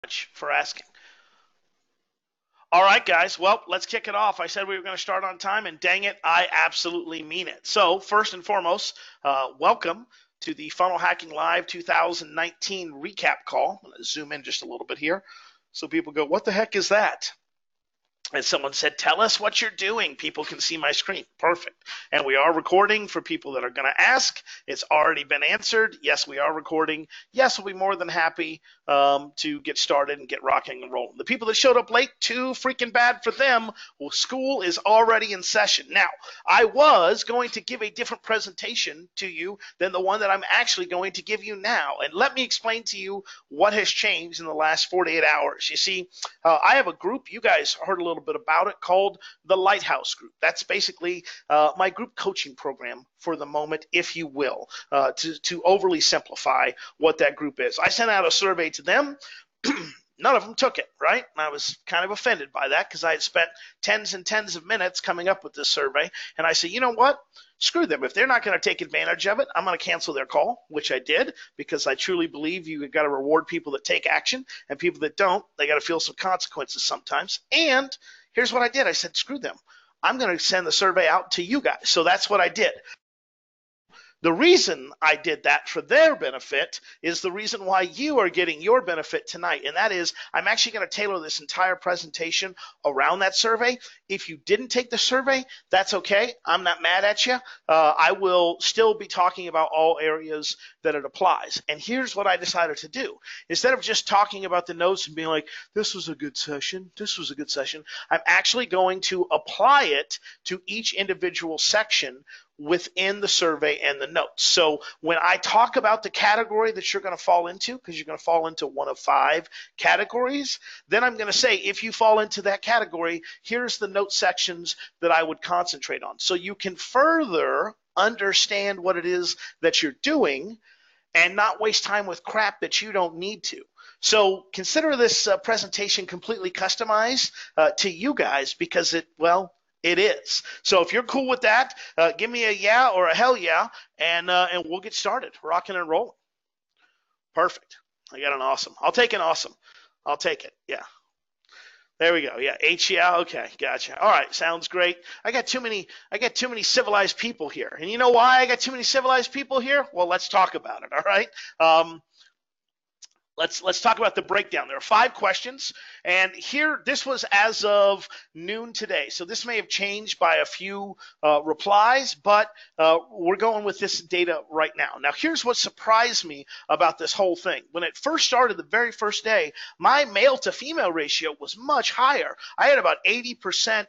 Much for asking. All right, guys. Well, let's kick it off. I said we were going to start on time, and dang it, I absolutely mean it. So, first and foremost, welcome to the Funnel Hacking Live 2019 recap call. I'm going to zoom in just a little bit here so people go, what the heck is that? And someone said, tell us what you're doing. People can see my screen. Perfect. And we are recording for people that are going to ask. It's already been answered. Yes, we are recording. Yes, we'll be more than happy to get started and get rocking and rolling. The people that showed up late, too freaking bad for them. Well, school is already in session. Now, I was going to give a different presentation to you than the one that I'm actually going to give you now. And let me explain to you what has changed in the last 48 hours. You see, I have a group. You guys heard a little bit about it, called the Lighthouse Group. That's basically my group coaching program for the moment, if you will, to overly simplify what that group is. I sent out a survey to them. None of them took it, right? And I was kind of offended by that because I had spent tens and tens of minutes coming up with this survey. And I said, you know what? Screw them. If they're not going to take advantage of it, I'm going to cancel their call, which I did, because I truly believe you've got to reward people that take action, and people that don't, they got to feel some consequences sometimes. And here's what I did. I said, screw them. I'm going to send the survey out to you guys. So that's what I did. The reason I did that for their benefit is the reason why you are getting your benefit tonight, and that is I'm actually going to tailor this entire presentation around that survey. If you didn't take the survey, that's okay. I'm not mad at you. I will still be talking about all areas that it applies. And here's what I decided to do. Instead of just talking about the notes and being like, this was a good session, this was a good session, I'm actually going to apply it to each individual section within the survey and the notes. So when I talk about the category that you're going to fall into, because you're going to fall into one of 5 categories, then I'm going to say, if you fall into that category, here's the note sections that I would concentrate on. So you can further understand what it is that you're doing and not waste time with crap that you don't need to. So consider this presentation completely customized to you guys, because it is. So if you're cool with that, give me a yeah or a hell yeah, and we'll get started, rocking and rolling. Perfect. I got an awesome. I'll take an awesome. I'll take it. Yeah. There we go. Yeah. H yeah. Okay. Gotcha. All right. Sounds great. I got too many civilized people here. And you know why I got too many civilized people here? Well, let's talk about it. All right. Let's talk about the breakdown. There are 5 questions, and here, this was as of noon today, so this may have changed by a few replies, but we're going with this data right now. Now, here's what surprised me about this whole thing. When it first started, the very first day, my male to female ratio was much higher. I had about 80%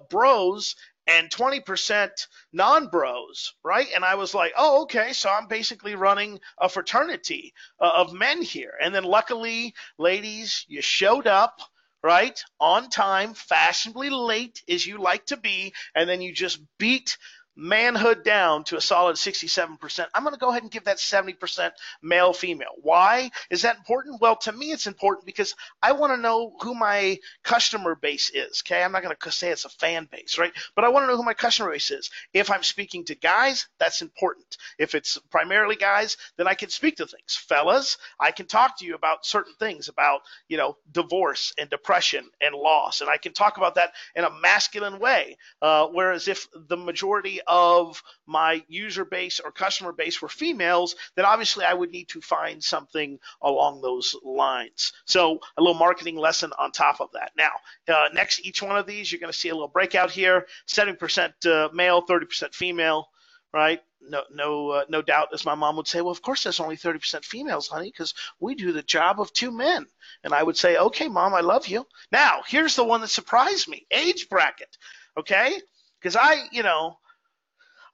bros and 20% non-bros, right? And I was like, oh, okay, so I'm basically running a fraternity of men here. And then luckily, ladies, you showed up, right, on time, fashionably late as you like to be, and then you just beat manhood down to a solid 67%. I'm going to go ahead and give that 70% male female. Why is that important? Well, to me, it's important because I want to know who my customer base is. Okay, I'm not going to say it's a fan base, right? But I want to know who my customer base is. If I'm speaking to guys, that's important. If it's primarily guys, then I can speak to things. Fellas, I can talk to you about certain things, about, divorce and depression and loss, and I can talk about that in a masculine way. Whereas if the majority of my user base or customer base were females, then obviously I would need to find something along those lines. So a little marketing lesson on top of that. Now, next, each one of these, you're going to see a little breakout here, 70% male, 30% female, right? No doubt, as my mom would say, well, of course there's only 30% females, honey, because we do the job of 2 men. And I would say, okay, Mom, I love you. Now, here's the one that surprised me, age bracket, okay? Because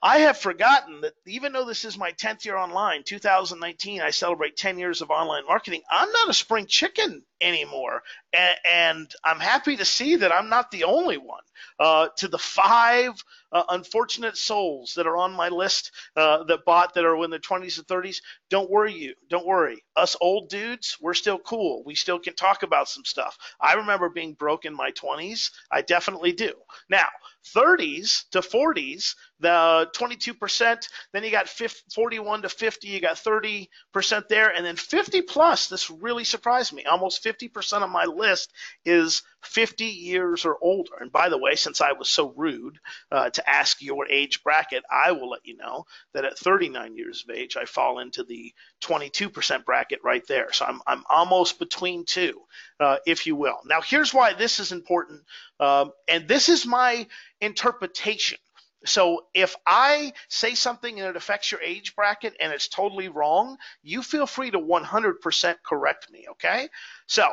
I have forgotten that even though this is my 10th year online, 2019, I celebrate 10 years of online marketing. I'm not a spring chicken anymore. And I'm happy to see that I'm not the only one. To the 5 unfortunate souls that are on my list that bought that are in their 20s and 30s, don't worry. Us old dudes, we're still cool. We still can talk about some stuff. I remember being broke in my 20s. I definitely do. Now, 30s to 40s, the 22%, then you got 41 to 50, you got 30% there, and then 50 plus, this really surprised me. Almost 50% of my list is 50 years or older. And by the way, since I was so rude to ask your age bracket, I will let you know that at 39 years of age, I fall into the 22% bracket right there. So I'm almost between two, if you will. Now, here's why this is important, and this is my interpretation. So if I say something and it affects your age bracket and it's totally wrong, you feel free to 100% correct me, okay? So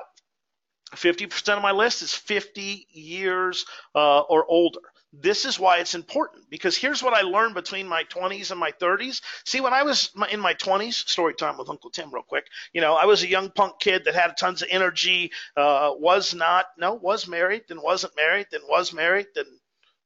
50% of my list is 50 years or older. This is why it's important, because here's what I learned between my 20s and my 30s. See, when I was in my 20s, story time with Uncle Tim real quick, I was a young punk kid that had tons of energy, was married, then wasn't married, then was married, then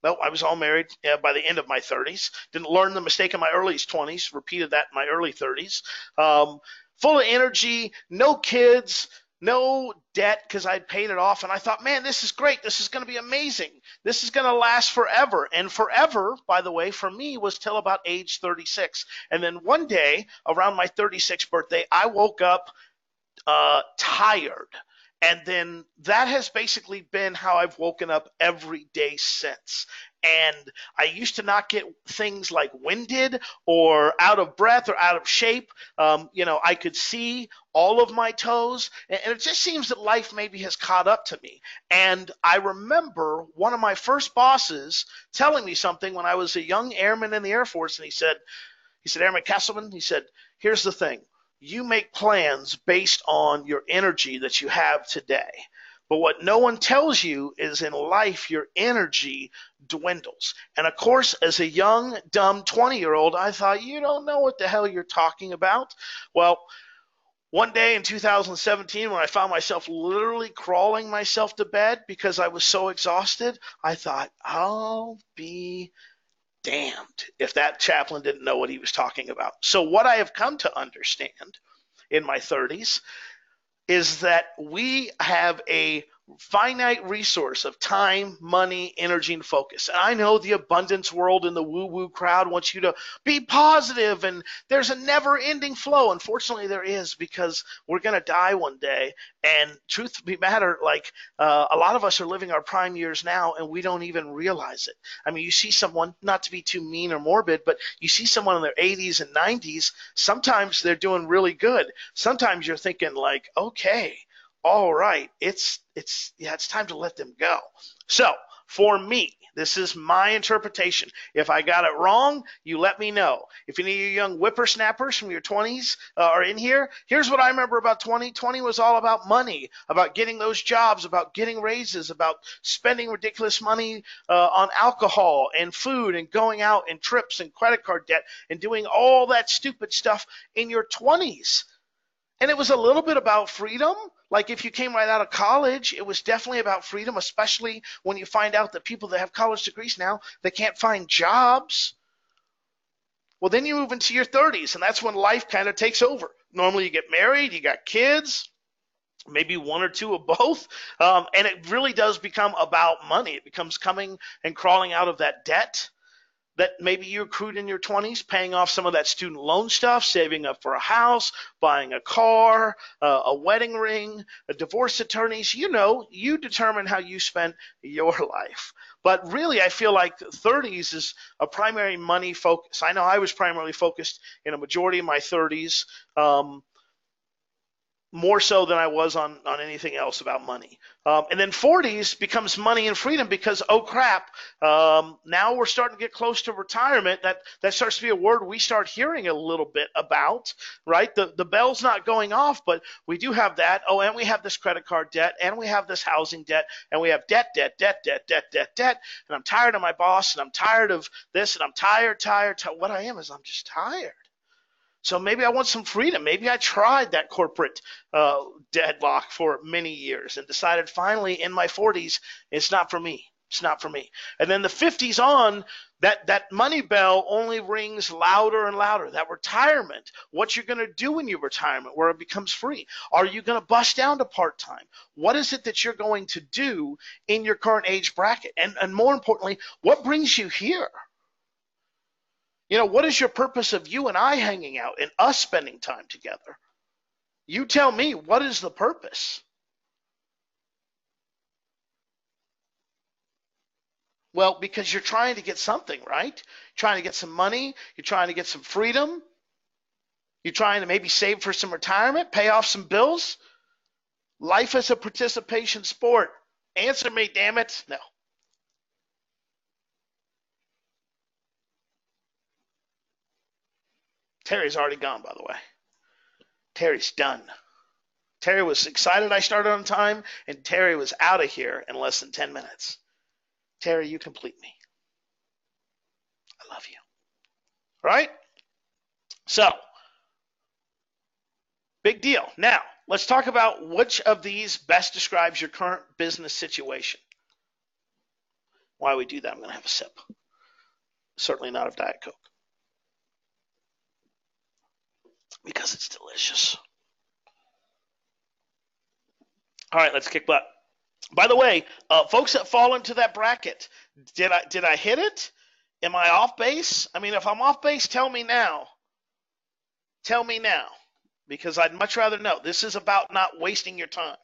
no, I was all married by the end of my 30s. Didn't learn the mistake in my early 20s, repeated that in my early 30s. Full of energy, no kids, no debt because I'd paid it off. And I thought, man, this is great. This is going to be amazing. This is going to last forever. And forever, by the way, for me was till about age 36. And then one day around my 36th birthday, I woke up tired. And then that has basically been how I've woken up every day since. And I used to not get things like winded or out of breath or out of shape. I could see all of my toes. And it just seems that life maybe has caught up to me. And I remember one of my first bosses telling me something when I was a young airman in the Air Force. And he said, Airman Kesselman, he said, here's the thing. You make plans based on your energy that you have today. But what no one tells you is in life, your energy dwindles. And of course, as a young, dumb 20-year-old, I thought, you don't know what the hell you're talking about. Well, one day in 2017, when I found myself literally crawling myself to bed because I was so exhausted, I thought, I'll be damned if that chaplain didn't know what he was talking about. So what I have come to understand in my 30s is that we have a finite resource of time, money, energy, and focus. And I know the abundance world and the woo-woo crowd wants you to be positive and there's a never-ending flow. Unfortunately, there is, because we're going to die one day. And truth be matter, a lot of us are living our prime years now and we don't even realize it. I mean, you see someone, not to be too mean or morbid, but you see someone in their 80s and 90s, sometimes they're doing really good. Sometimes you're thinking like, okay, all right, it's time to let them go. So for me, this is my interpretation. If I got it wrong, you let me know. If any of you young whippersnappers from your 20s are in here, here's what I remember about 20. 20 was all about money, about getting those jobs, about getting raises, about spending ridiculous money on alcohol and food and going out and trips and credit card debt and doing all that stupid stuff in your 20s. And it was a little bit about freedom. Like if you came right out of college, it was definitely about freedom, especially when you find out that people that have college degrees now, they can't find jobs. Well, then you move into your 30s, and that's when life kind of takes over. Normally you get married, you got kids, maybe one or two of both, and it really does become about money. It becomes coming and crawling out of that debt that maybe you accrued in your 20s, paying off some of that student loan stuff, saving up for a house, buying a car, a wedding ring, a divorce attorneys. You determine how you spend your life. But really, I feel like 30s is a primary money focus. I know I was primarily focused in a majority of my 30s, more so than I was on anything else about money. And then 40s becomes money and freedom because, oh crap, now we're starting to get close to retirement. That starts to be a word we start hearing a little bit about, right? The bell's not going off, but we do have that. Oh, and we have this credit card debt, and we have this housing debt, and we have debt. And I'm tired of my boss, and I'm tired of this, and I'm tired. What I am is I'm just tired. So maybe I want some freedom. Maybe I tried that corporate deadlock for many years and decided finally in my 40s it's not for me. It's not for me. And then the 50s on, that money bell only rings louder and louder. That retirement, what you're going to do in your retirement where it becomes free. Are you going to bust down to part-time? What is it that you're going to do in your current age bracket? And more importantly, what brings you here? You know, what is your purpose of you and I hanging out and us spending time together? You tell me, what is the purpose? Well, because you're trying to get something, right? You're trying to get some money. You're trying to get some freedom. You're trying to maybe save for some retirement, pay off some bills. Life is a participation sport. Answer me, damn it. No. Terry's already gone, by the way. Terry's done. Terry was excited I started on time, and Terry was out of here in less than 10 minutes. Terry, you complete me. I love you. Right? So, big deal. Now, let's talk about which of these best describes your current business situation. While we do that, I'm going to have a sip. Certainly not of Diet Coke. Because it's delicious. All right, let's kick butt. By the way, folks that fall into that bracket, did I hit it? Am I off base? I mean, if I'm off base, tell me now. Tell me now, because I'd much rather know. This is about not wasting your time.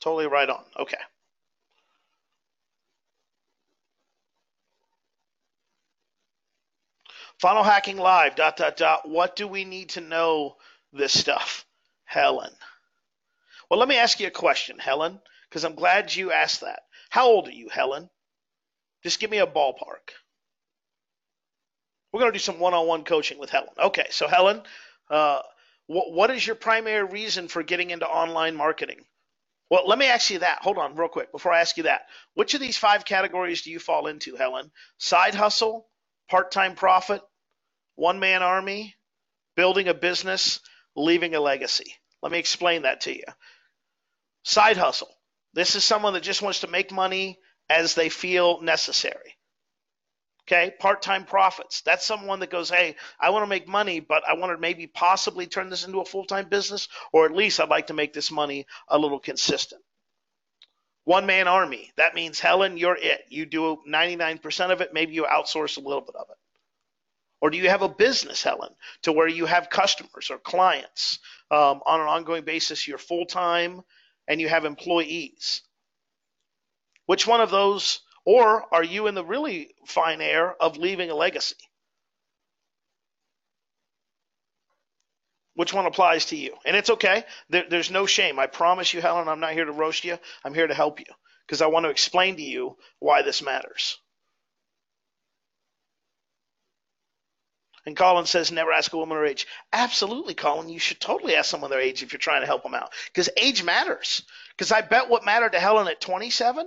Totally right on. Okay. Funnel Hacking Live, ... What do we need to know this stuff? Helen. Well, let me ask you a question, Helen, because I'm glad you asked that. How old are you, Helen? Just give me a ballpark. We're going to do some one-on-one coaching with Helen. Okay, so Helen, what is your primary reason for getting into online marketing? Well, let me ask you that. Hold on real quick before I ask you that. Which of these 5 categories do you fall into, Helen? Side hustle, part-time profit, one-man army, building a business, leaving a legacy. Let me explain that to you. Side hustle. This is someone that just wants to make money as they feel necessary. Okay, part-time profits. That's someone that goes, hey, I want to make money, but I want to maybe possibly turn this into a full-time business, or at least I'd like to make this money a little consistent. One-man army. That means, Helen, you're it. You do 99% of it. Maybe you outsource a little bit of it. Or do you have a business, Helen, to where you have customers or clients on an ongoing basis? You're full-time and you have employees. Which one of those, or are you in the really fine air of leaving a legacy? Which one applies to you? And it's okay. There's no shame. I promise you, Helen, I'm not here to roast you. I'm here to help you because I want to explain to you why this matters. And Colin says, never ask a woman her age. Absolutely, Colin. You should totally ask someone their age if you're trying to help them out because age matters. Because I bet what mattered to Helen at 27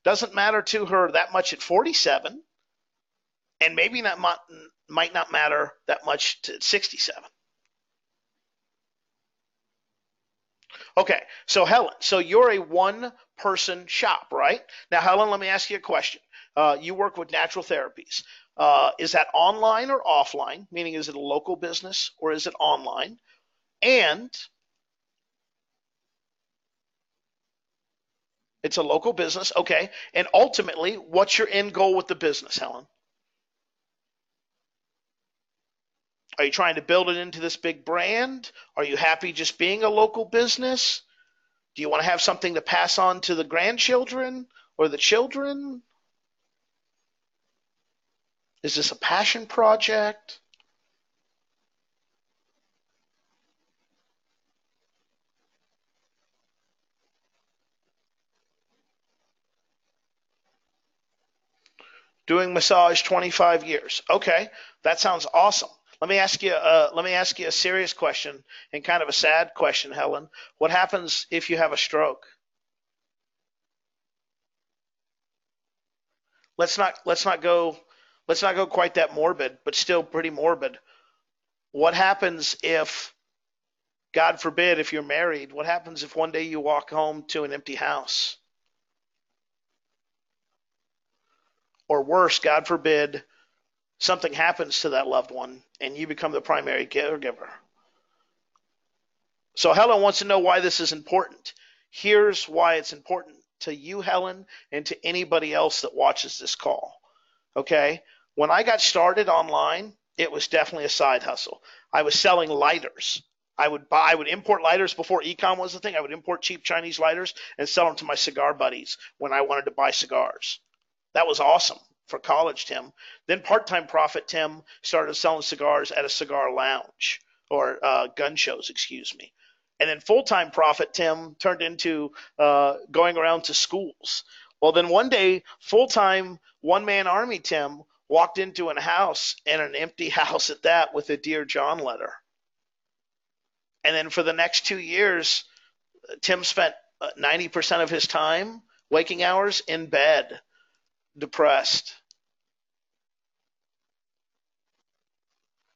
doesn't matter to her that much at 47, and maybe that might not matter that much to 67. Okay, so Helen, so you're a one-person shop, right? Now, Helen, let me ask you a question. You work with natural therapies. Is that online or offline? Meaning, is it a local business or is it online? And it's a local business, okay. And ultimately, what's your end goal with the business, Helen? Are you trying to build it into this big brand? Are you happy just being a local business? Do you want to have something to pass on to the grandchildren or the children? Is this a passion project? Doing massage 25 years. Okay, that sounds awesome. Let me ask you a serious question and kind of a sad question, Helen. What happens if you have a stroke? Let's not go quite that morbid, but still pretty morbid. What happens if, God forbid, if you're married, what happens if one day you walk home to an empty house? or worse, God forbid, something happens to that loved one and you become the primary caregiver. So Helen wants to know why this is important. Here's why it's important to you, Helen, and to anybody else that watches this call. Okay? When I got started online, it was definitely a side hustle. I was selling lighters. I would import lighters before e-com was the thing. I would import cheap Chinese lighters and sell them to my cigar buddies when I wanted to buy cigars. That was awesome for college, Tim. Then part-time profit, Tim, started selling cigars at a cigar lounge or gun shows, excuse me. And then full-time profit, Tim, turned into going around to schools. Well, then one day, full-time one-man army, Tim, walked into a house, and an empty house at that, with a Dear John letter. And then for the next 2 years, Tim spent 90% of his time, waking hours, in bed, depressed.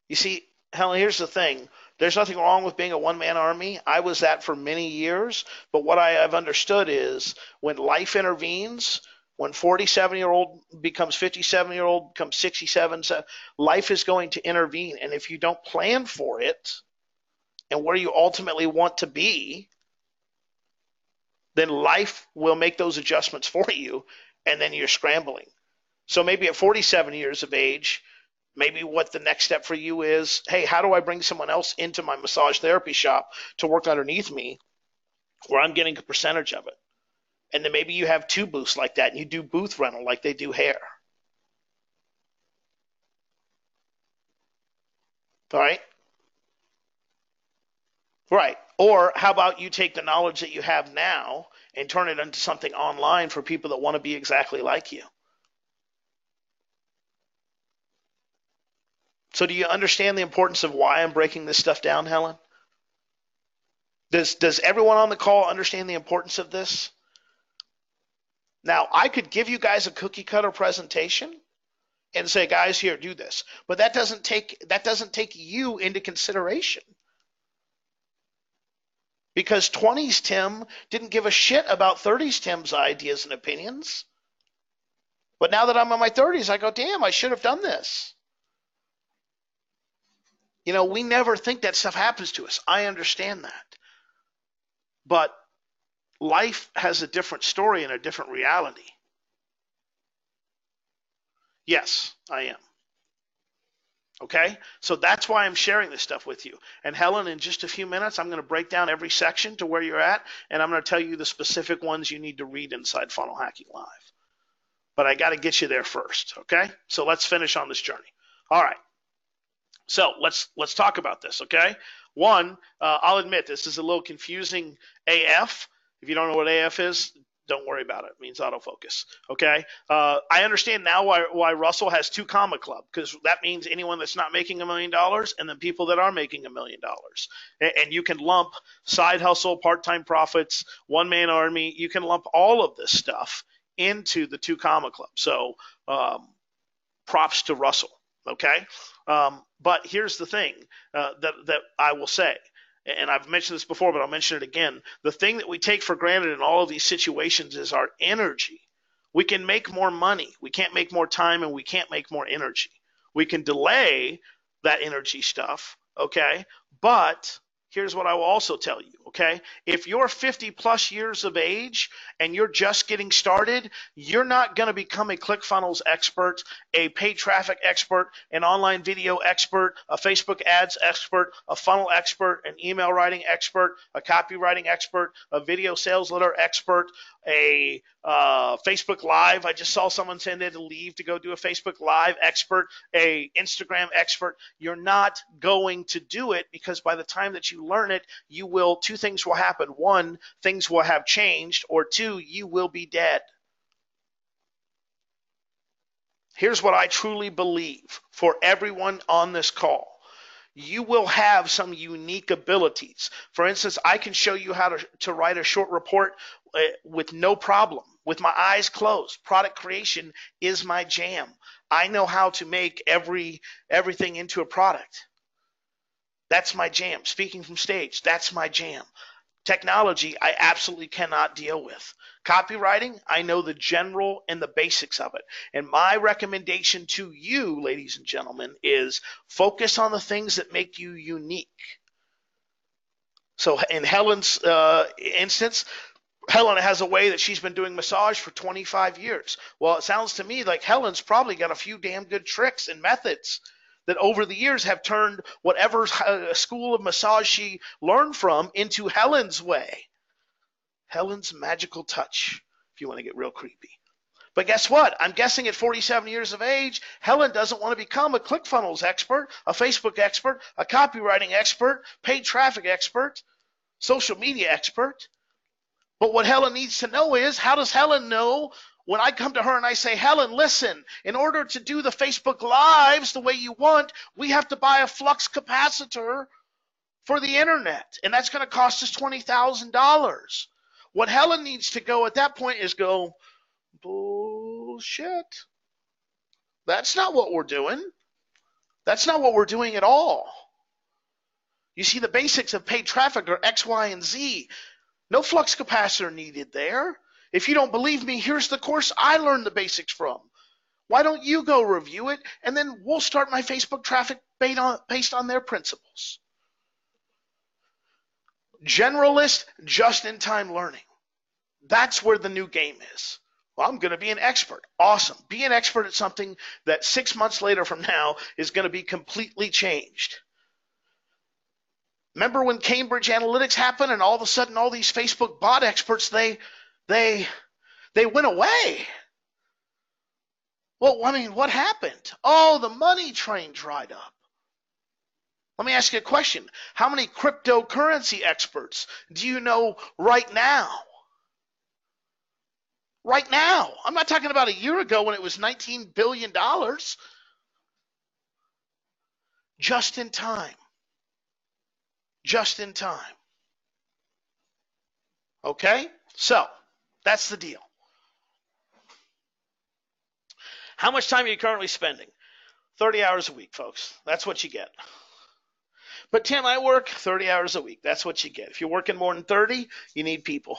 You see, Helen, here's the thing. There's nothing wrong with being a one-man army. I was that for many years. But what I've understood is when life intervenes, when 47-year-old becomes 57-year-old, becomes 67, life is going to intervene. And if you don't plan for it and where you ultimately want to be, then life will make those adjustments for you, and then you're scrambling. So maybe at 47 years of age, maybe what the next step for you is, hey, how do I bring someone else into my massage therapy shop to work underneath me where I'm getting a percentage of it? And then maybe you have 2 booths like that and you do booth rental like they do hair. All right? Right. Or how about you take the knowledge that you have now and turn it into something online for people that want to be exactly like you? So do you understand the importance of why I'm breaking this stuff down, Helen? Does everyone on the call understand the importance of this? Now, I could give you guys a cookie cutter presentation and say, guys, here, do this. But that doesn't take you into consideration. Because 20s Tim didn't give a shit about 30s Tim's ideas and opinions. But now that I'm in my 30s, I go, damn, I should have done this. You know, we never think that stuff happens to us. I understand that. But life has a different story and a different reality. Yes, I am. Okay? So that's why I'm sharing this stuff with you. And Helen, in just a few minutes, I'm going to break down every section to where you're at, and I'm going to tell you the specific ones you need to read inside Funnel Hacking Live. But I got to get you there first, okay? So let's finish on this journey. All right. So let's talk about this, okay? One, I'll admit this is a little confusing AF. If you don't know what AF is, don't worry about it. It means autofocus, okay? I understand now why Russell has 2 comma club, because that means anyone that's not making $1 million and then people that are making $1 million. And you can lump side hustle, part-time profits, one-man army. You can lump all of this stuff into the 2 comma club. So props to Russell, okay? But here's the thing that I will say, and I've mentioned this before, but I'll mention it again. The thing that we take for granted in all of these situations is our energy. We can make more money. We can't make more time, and we can't make more energy. We can delay that energy stuff, okay? But here's what I will also tell you, okay? If you're 50 plus years of age and you're just getting started, you're not going to become a ClickFunnels expert, a paid traffic expert, an online video expert, a Facebook ads expert, a funnel expert, an email writing expert, a copywriting expert, a video sales letter expert, a Facebook Live. I just saw someone saying they had to leave to go do a Facebook Live expert, a Instagram expert. You're not going to do it, because by the time that you learn it, you will, 2 things will happen. 1, things will have changed, or 2, you will be dead. Here's what I truly believe for everyone on this call. You will have some unique abilities. For instance, I can show you how to write a short report with no problem, with my eyes closed. Product creation is my jam. I know how to make everything into a product. That's my jam. Speaking from stage, that's my jam. Technology, I absolutely cannot deal with. Copywriting, I know the general and the basics of it. And my recommendation to you, ladies and gentlemen, is focus on the things that make you unique. So in Helen's instance, Helen has a way that she's been doing massage for 25 years. Well, it sounds to me like Helen's probably got a few damn good tricks and methods that over the years have turned whatever school of massage she learned from into Helen's way. Helen's magical touch, if you want to get real creepy. But guess what? I'm guessing at 47 years of age, Helen doesn't want to become a ClickFunnels expert, a Facebook expert, a copywriting expert, paid traffic expert, social media expert. But what Helen needs to know is, how does Helen know when I come to her and I say, Helen, listen, in order to do the Facebook Lives the way you want, we have to buy a flux capacitor for the internet, and that's going to cost us $20,000. What Helen needs to go at that point is go, bullshit. That's not what we're doing. That's not what we're doing at all. You see, the basics of paid traffic are X, Y, and Z. No flux capacitor needed there. If you don't believe me, here's the course I learned the basics from. Why don't you go review it, and then we'll start my Facebook traffic based on their principles. Generalist, just-in-time learning. That's where the new game is. Well, I'm going to be an expert. Awesome. Be an expert at something that 6 months later from now is going to be completely changed. Remember when Cambridge Analytics happened and all of a sudden all these Facebook bot experts, they went away. Well, I mean, what happened? Oh, the money train dried up. Let me ask you a question. How many cryptocurrency experts do you know right now? Right now. I'm not talking about a year ago when it was $19 billion. Just in time. Just in time. Okay? So, that's the deal. How much time are you currently spending? 30 hours a week, folks. That's what you get. But Tim, I work 30 hours a week. That's what you get. If you're working more than 30, you need people.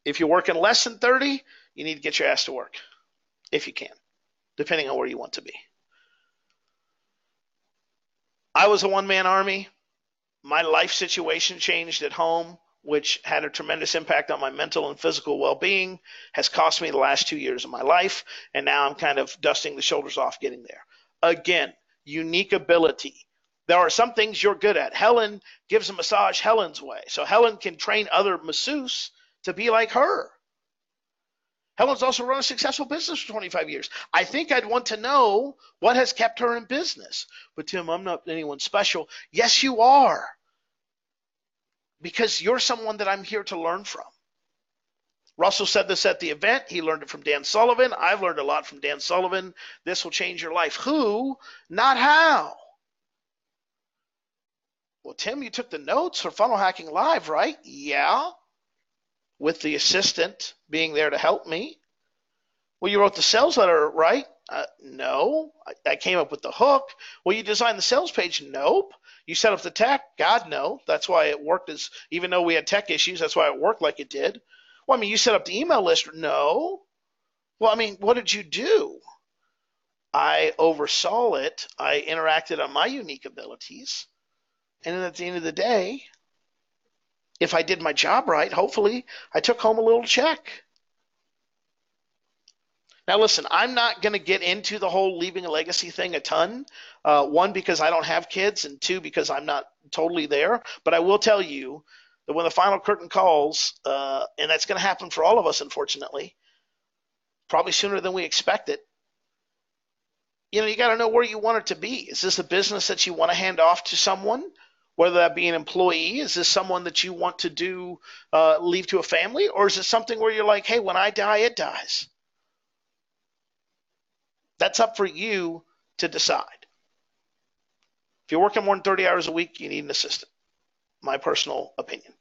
If you're working less than 30, you need to get your ass to work, if you can, depending on where you want to be. I was a one-man army. My life situation changed at home, which had a tremendous impact on my mental and physical well-being, has cost me the last 2 years of my life, and now I'm kind of dusting the shoulders off getting there. Again, unique ability. There are some things you're good at. Helen gives a massage Helen's way, so Helen can train other masseuses to be like her. Helen's also run a successful business for 25 years. I think I'd want to know what has kept her in business. But Tim, I'm not anyone special. Yes, you are. Because you're someone that I'm here to learn from. Russell said this at the event. He learned it from Dan Sullivan. I've learned a lot from Dan Sullivan. This will change your life. Who, not how. Well, Tim, you took the notes for Funnel Hacking Live, right? Yeah. With the assistant being there to help me. Well, you wrote the sales letter, right? No. I came up with the hook. Well, you designed the sales page? Nope. You set up the tech? God, no. That's why it worked even though we had tech issues, that's why it worked like it did. Well, I mean, you set up the email list? No. Well, I mean, what did you do? I oversaw it. I interacted on my unique abilities. And then at the end of the day, if I did my job right, hopefully I took home a little check. Now, listen, I'm not going to get into the whole leaving a legacy thing a ton. One, because I don't have kids, and two, because I'm not totally there. But I will tell you that when the final curtain calls, and that's going to happen for all of us, unfortunately, probably sooner than we expect it, you got to know where you want it to be. Is this a business that you want to hand off to someone? Whether that be an employee, is this someone that you want to leave to a family? Or is it something where you're like, hey, when I die, it dies? That's up for you to decide. If you're working more than 30 hours a week, you need an assistant. My personal opinion.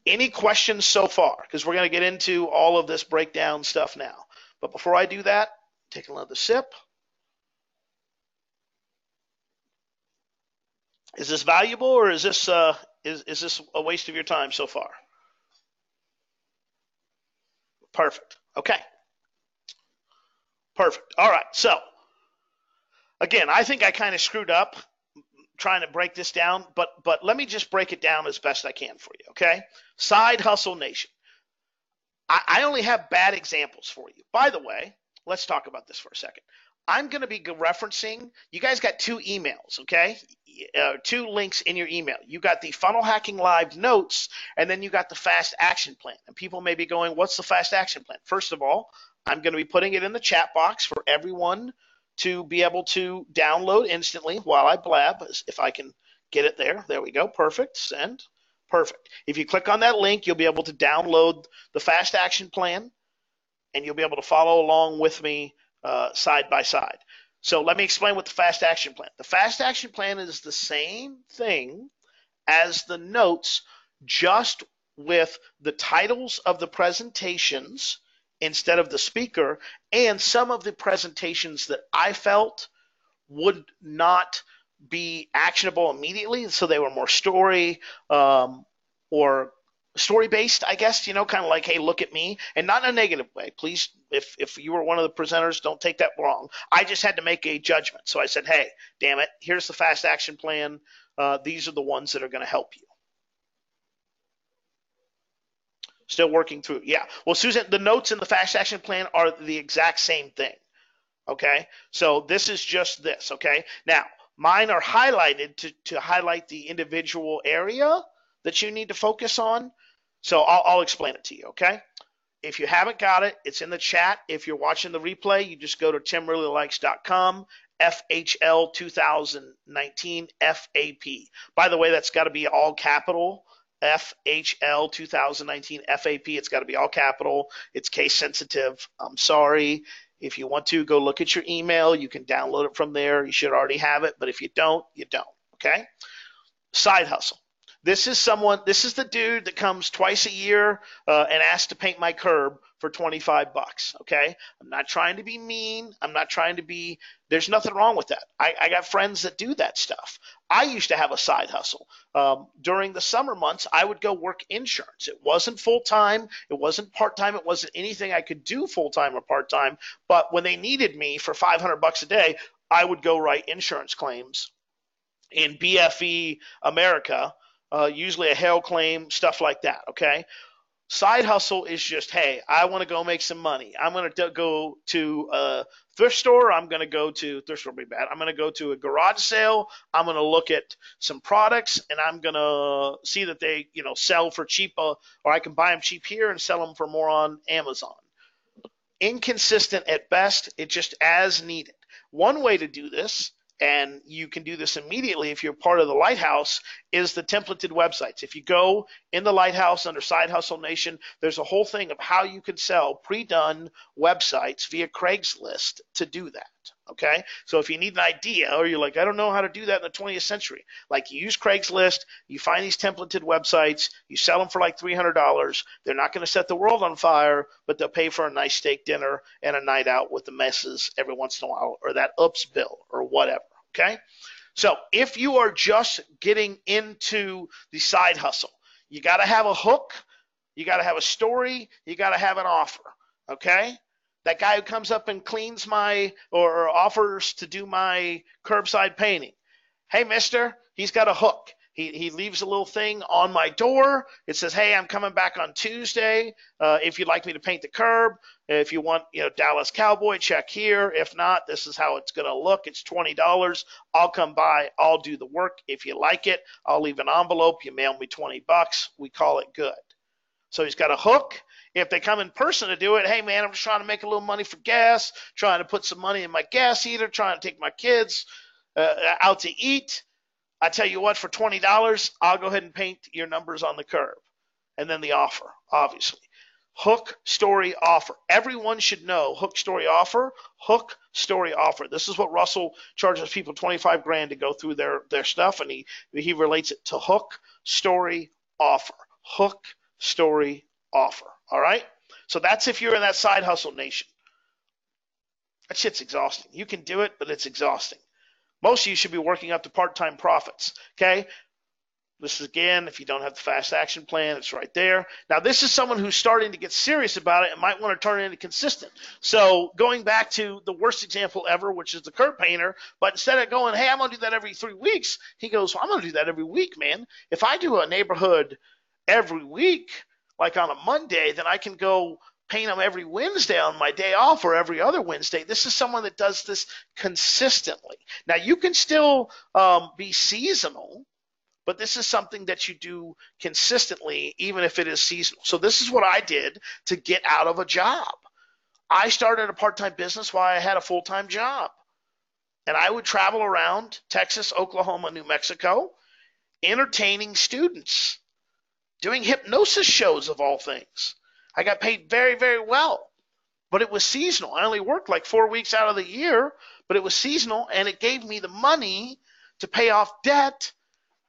Any questions so far? Because we're going to get into all of this breakdown stuff now. But before I do that, take another sip. Is this valuable or is this Is this a waste of your time so far? Perfect. Okay. Perfect. All right. So again, I think I kind of screwed up trying to break this down, but let me just break it down as best I can for you. Okay. Side Hustle Nation. I only have bad examples for you. By the way, let's talk about this for a second. I'm going to be referencing, you guys got two emails, okay? Two links in your email. You got the Funnel Hacking Live notes, and then you got the Fast Action Plan. And people may be going, what's the Fast Action Plan? First of all, I'm going to be putting it in the chat box for everyone to be able to download instantly while I blab, if I can get it there. There we go. Perfect. Send. Perfect. If you click on that link, you'll be able to download the Fast Action Plan, and you'll be able to follow along with me side by side. So let me explain what the Fast Action Plan. The Fast Action Plan is the same thing as the notes, just with the titles of the presentations instead of the speaker, and some of the presentations that I felt would not be actionable immediately, so they were more story or story based, I guess, kind of like, hey, look at me, and not in a negative way. Please, if you were one of the presenters, don't take that wrong. I just had to make a judgment. So I said, hey, damn it, here's the Fast Action Plan. These are the ones that are going to help you. Still working through. Yeah. Well, Susan, the notes in the Fast Action Plan are the exact same thing. Okay. So this is just this. Okay. Now, mine are highlighted to highlight the individual area that you need to focus on. So I'll explain it to you. Okay. If you haven't got it, it's in the chat. If you're watching the replay, you just go to timreallylikes.com, FHL 2019 FAP. By the way, that's got to be all capital. FHL 2019 FAP. It's got to be all capital. It's case sensitive. I'm sorry. If you want to, go look at your email. You can download it from there. You should already have it, but if you don't, you don't. Okay? Side hustle. This is the dude that comes twice a year and asks to paint my curb for 25 bucks. Okay. I'm not trying to be mean. There's nothing wrong with that. I got friends that do that stuff. I used to have a side hustle. During the summer months, I would go work insurance. It wasn't full-time. It wasn't part-time. It wasn't anything I could do full-time or part-time. But when they needed me for 500 bucks a day, I would go write insurance claims in BFE America. Usually a hail claim, stuff like that, okay? Side hustle is just, hey, I want to go make some money. I'm going to go to a thrift store. I'm going to go to, thrift store would be bad. I'm going to go to a garage sale. I'm going to look at some products, and I'm going to see that they, sell for cheap, or I can buy them cheap here and sell them for more on Amazon. Inconsistent at best. It's just as needed. One way to do this, and you can do this immediately if you're part of the Lighthouse, is the templated websites. If you go in the Lighthouse under Side Hustle Nation, there's a whole thing of how you can sell pre-done websites via Craigslist to do that, okay? So if you need an idea, or you're like, I don't know how to do that in the 20th century, like you use Craigslist, you find these templated websites, you sell them for like $300. They're not going to set the world on fire, but they'll pay for a nice steak dinner and a night out with the messes every once in a while, or that oops bill, or whatever. Okay, so if you are just getting into the side hustle, you got to have a hook, you got to have a story, you got to have an offer. Okay, that guy who comes up and cleans or offers to do my curbside painting. Hey, mister, he's got a hook. He leaves a little thing on my door. It says, hey, I'm coming back on Tuesday. If you'd like me to paint the curb, if you want, Dallas Cowboy, check here. If not, this is how it's going to look. It's $20. I'll come by. I'll do the work. If you like it, I'll leave an envelope. You mail me 20 bucks. We call it good. So he's got a hook. If they come in person to do it, hey, man, I'm just trying to make a little money for gas, trying to put some money in my gas heater, trying to take my kids out to eat. I tell you what, for $20, I'll go ahead and paint your numbers on the curb. And then the offer, obviously. Hook, story, offer. Everyone should know hook, story, offer. Hook, story, offer. This is what Russell charges people $25,000 to go through their stuff, and he relates it to hook, story, offer. Hook, story, offer. All right? So that's if you're in that side hustle nation. That shit's exhausting. You can do it, but it's exhausting. Most of you should be working up to part-time profits, okay? This is, again, if you don't have the fast action plan, it's right there. Now, this is someone who's starting to get serious about it and might want to turn it into consistent. So going back to the worst example ever, which is the curb painter, but instead of going, hey, I'm going to do that every 3 weeks, he goes, well, I'm going to do that every week, man. If I do a neighborhood every week, like on a Monday, then I can go paint them every Wednesday on my day off or every other Wednesday. This is someone that does this consistently. Now, you can still be seasonal, but this is something that you do consistently, even if it is seasonal. So this is what I did to get out of a job. I started a part-time business while I had a full-time job. And I would travel around Texas, Oklahoma, New Mexico, entertaining students, doing hypnosis shows of all things. I got paid very, very well, but it was seasonal. I only worked like 4 weeks out of the year, but it was seasonal, and it gave me the money to pay off debt,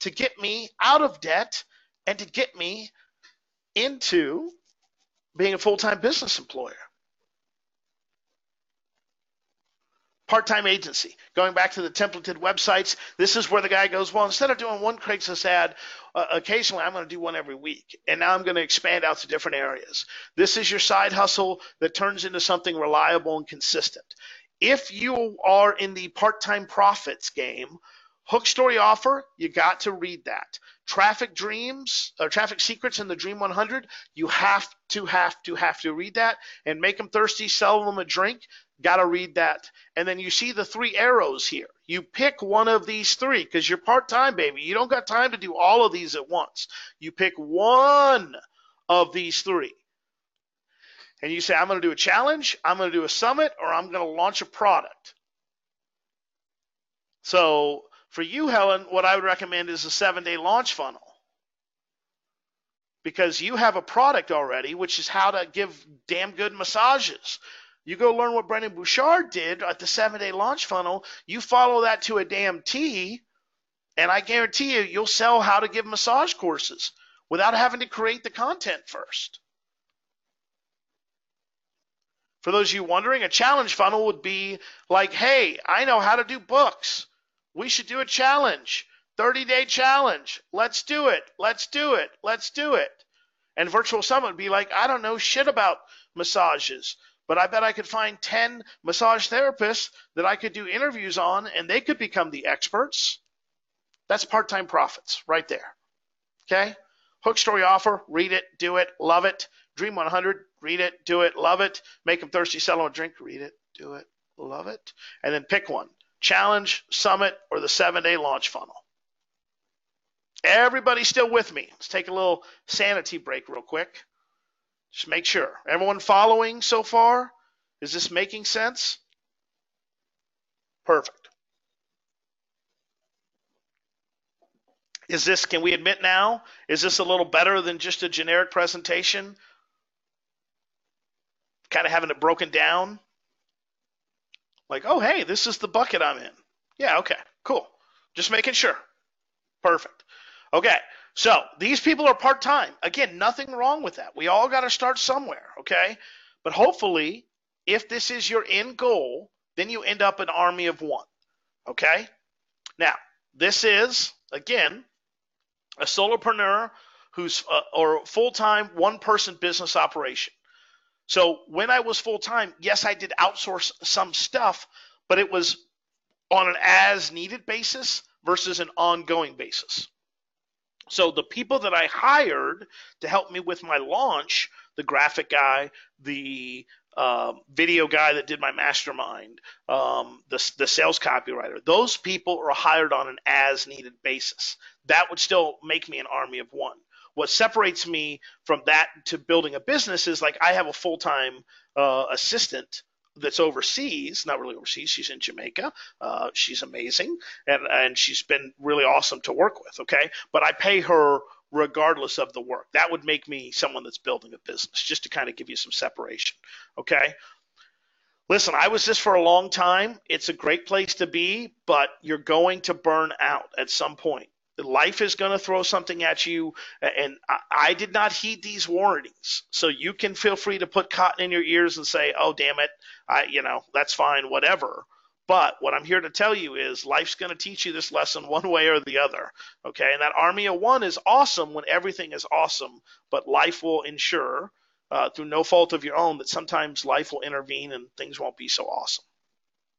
to get me out of debt, and to get me into being a full-time business employer. Part-time agency. Going back to the templated websites, this is where the guy goes, well, instead of doing one Craigslist ad, occasionally I'm going to do one every week, and now I'm going to expand out to different areas. This is your side hustle that turns into something reliable and consistent. If you are in the part-time profits game, Hook Story Offer, you got to read that. Traffic Secrets in the Dream 100, you have to read that and Make Them Thirsty, Sell Them a Drink. Got to read that. And then you see the 3 arrows here. You pick one of these 3 because you're part-time, baby. You don't got time to do all of these at once. You pick one of these 3. And you say, I'm going to do a challenge, I'm going to do a summit, or I'm going to launch a product. So for you, Helen, what I would recommend is a 7-day launch funnel. Because you have a product already, which is how to give damn good massages. You go learn what Brendon Burchard did at the 7-day launch funnel. You follow that to a damn T, and I guarantee you, you'll sell how to give massage courses without having to create the content first. For those of you wondering, a challenge funnel would be like, hey, I know how to do books. We should do a challenge, 30-day challenge. Let's do it. Let's do it. Let's do it. And virtual summit would be like, I don't know shit about massages, but I bet I could find 10 massage therapists that I could do interviews on, and they could become the experts. That's part-time profits right there. Okay? Hook Story Offer, read it, do it, love it. Dream 100, read it, do it, love it. Make Them Thirsty, Sell Them a Drink, read it, do it, love it. And then pick one. Challenge, Summit, or the 7-day launch funnel. Everybody still with me? Let's take a little sanity break real quick. Just make sure. Everyone following so far? Is this making sense? Perfect. Is this, can we admit now, is this a little better than just a generic presentation? Kind of having it broken down? Like, oh, hey, this is the bucket I'm in. Yeah, okay, cool. Just making sure. Perfect. Okay, so these people are part-time. Again, nothing wrong with that. We all got to start somewhere, okay? But hopefully, if this is your end goal, then you end up an army of one, okay? Now, this is, again, a solopreneur who's or full-time one-person business operation. So when I was full-time, yes, I did outsource some stuff, but it was on an as-needed basis versus an ongoing basis. So the people that I hired to help me with my launch, the graphic guy, the video guy that did my mastermind, the sales copywriter, those people are hired on an as-needed basis. That would still make me an army of one. What separates me from that to building a business is like I have a full-time assistant that's overseas, not really overseas, she's in Jamaica. She's amazing, and she's been really awesome to work with, okay? But I pay her regardless of the work. That would make me someone that's building a business, just to kind of give you some separation, okay? Listen, I was this for a long time. It's a great place to be, but you're going to burn out at some point. Life is going to throw something at you, and I did not heed these warnings. So you can feel free to put cotton in your ears and say, oh, damn it, that's fine, whatever. But what I'm here to tell you is life's going to teach you this lesson one way or the other. Okay. And that army of one is awesome when everything is awesome, but life will ensure, through no fault of your own, that sometimes life will intervene and things won't be so awesome.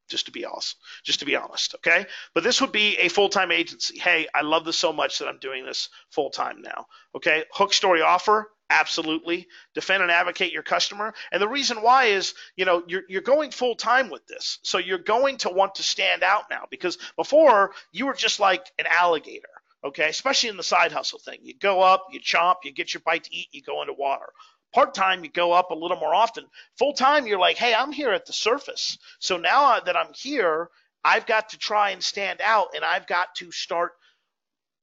Just to be awesome, just to be honest, okay? But this would be a full-time agency. Hey, I love this so much that I'm doing this full-time now, okay? Hook, story, offer, absolutely. Defend and advocate your customer. And the reason why is, you're going full-time with this. So you're going to want to stand out now, because before you were just like an alligator, okay? Especially in the side hustle thing. You go up, you chomp, you get your bite to eat, you go into water. Part-time, you go up a little more often. Full-time, you're like, hey, I'm here at the surface. So now that I'm here, I've got to try and stand out, and I've got to start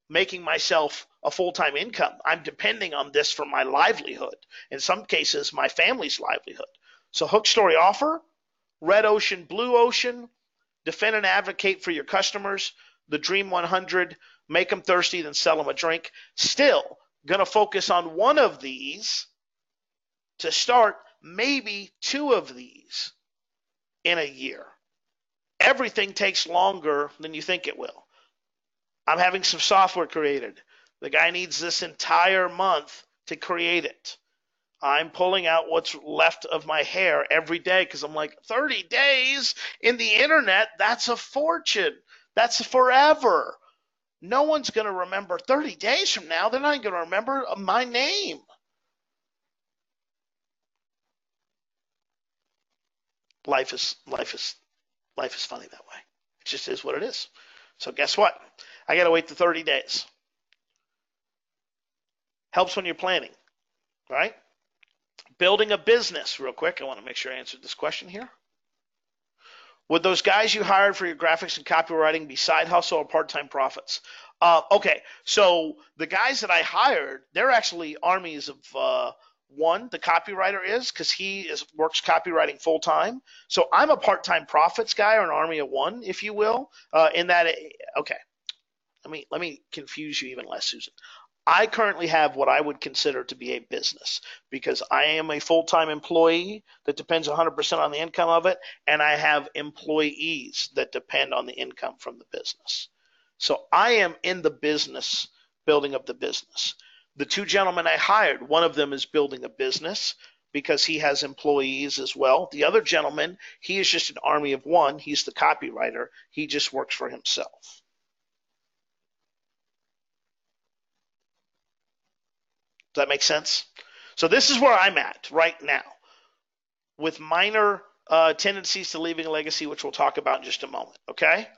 making myself a full-time income. I'm depending on this for my livelihood. In some cases, my family's livelihood. So hook, story, offer, red ocean, blue ocean, defend and advocate for your customers, the Dream 100, make them thirsty, then sell them a drink. Still going to focus on one of these to start, maybe two of these in a year. Everything takes longer than you think it will. I'm having some software created. The guy needs this entire month to create it. I'm pulling out what's left of my hair every day because I'm like, 30 days in the internet, that's a fortune. That's forever. No one's going to remember 30 days from now. They're not going to remember my name. Life is funny that way. It just is what it is. So guess what? I got to wait the 30 days. Helps when you're planning, right? Building a business, real quick. I want to make sure I answered this question here. Would those guys you hired for your graphics and copywriting be side hustle or part-time profits? Okay, so the guys that I hired, they're actually armies of one, the copywriter is, because works copywriting full time. So I'm a part-time profits guy, or an army of one, if you will. In that, okay, let me confuse you even less, Susan. I currently have what I would consider to be a business, because I am a full-time employee that depends 100% on the income of it, and I have employees that depend on the income from the business. So I am in the business, building up the business. The two gentlemen I hired, one of them is building a business because he has employees as well. The other gentleman, he is just an army of one. He's the copywriter. He just works for himself. Does that make sense? So this is where I'm at right now, with minor tendencies to leaving a legacy, which we'll talk about in just a moment, okay?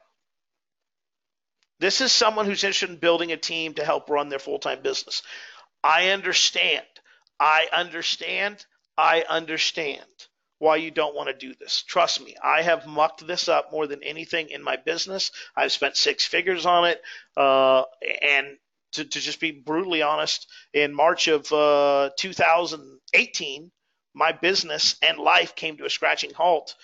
This is someone who's interested in building a team to help run their full-time business. I understand why you don't want to do this. Trust me, I have mucked this up more than anything in my business. I've spent 6 figures on it, and to just be brutally honest, in March of 2018, my business and life came to a screeching halt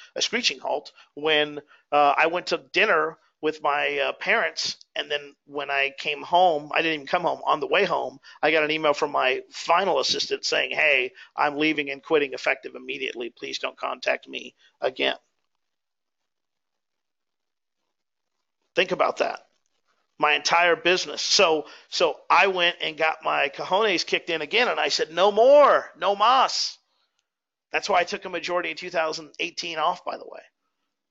when I went to dinner with my parents, and then when I came home, I didn't even come home. On the way home, I got an email from my final assistant saying, hey, I'm leaving and quitting effective immediately. Please don't contact me again. Think about that. My entire business. So I went and got my cojones kicked in again, and I said, no more, no mas. That's why I took a majority in 2018 off, by the way,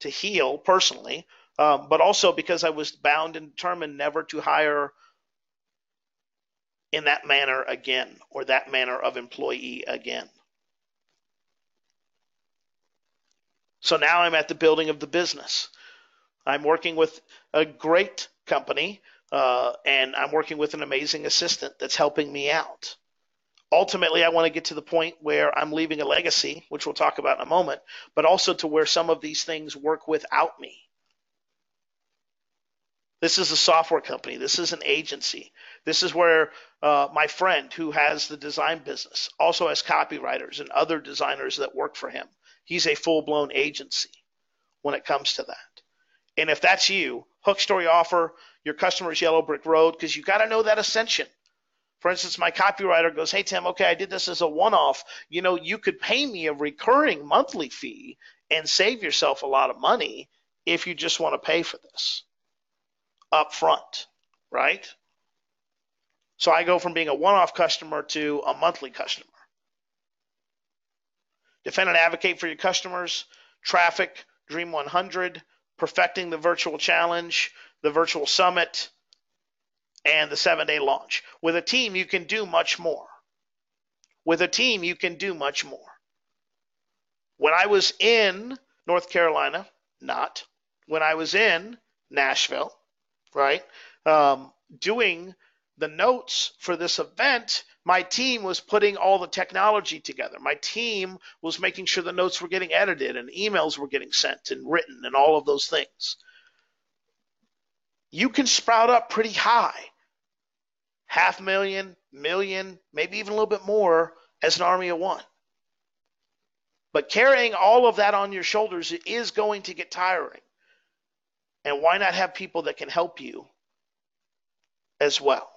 to heal personally, but also because I was bound and determined never to hire in that manner again, or that manner of employee again. So now I'm at the building of the business. I'm working with a great company, and I'm working with an amazing assistant that's helping me out. Ultimately, I want to get to the point where I'm leaving a legacy, which we'll talk about in a moment, but also to where some of these things work without me. This is a software company. This is an agency. This is where my friend who has the design business also has copywriters and other designers that work for him. He's a full-blown agency when it comes to that. And if that's you, hook, story, offer, your customer's yellow brick road, because you got to know that ascension. For instance, my copywriter goes, hey, Tim, okay, I did this as a one-off. You could pay me a recurring monthly fee and save yourself a lot of money if you just want to pay for this up front, right? So I go from being a one-off customer to a monthly customer. Defend and advocate for your customers, traffic, Dream 100, perfecting the virtual challenge, the virtual summit, and the 7-day launch. With a team, you can do much more. With a team, you can do much more. When I was in North Carolina, when I was in Nashville, right, doing the notes for this event, my team was putting all the technology together. My team was making sure the notes were getting edited and emails were getting sent and written and all of those things. You can sprout up pretty high, $500,000, million, maybe even a little bit more as an army of one. But carrying all of that on your shoulders is going to get tiring. And why not have people that can help you as well?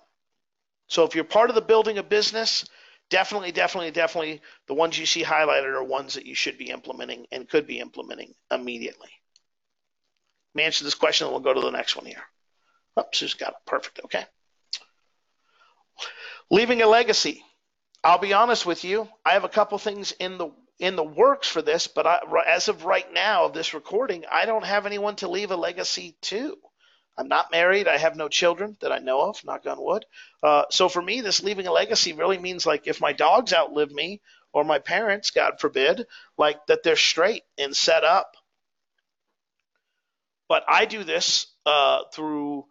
So if you're part of the building a business, definitely the ones you see highlighted are ones that you should be implementing and could be implementing immediately. Let me answer this question and we'll go to the next one here. Oh, Sue's got it. Perfect. Okay. Leaving a legacy. I'll be honest with you. I have a couple things in the works for this, but as of right now of this recording, I don't have anyone to leave a legacy to. I'm not married. I have no children that I know of, knock on wood. So for me, this leaving a legacy really means like if my dogs outlive me or my parents, God forbid, like that they're straight and set up. But I do this through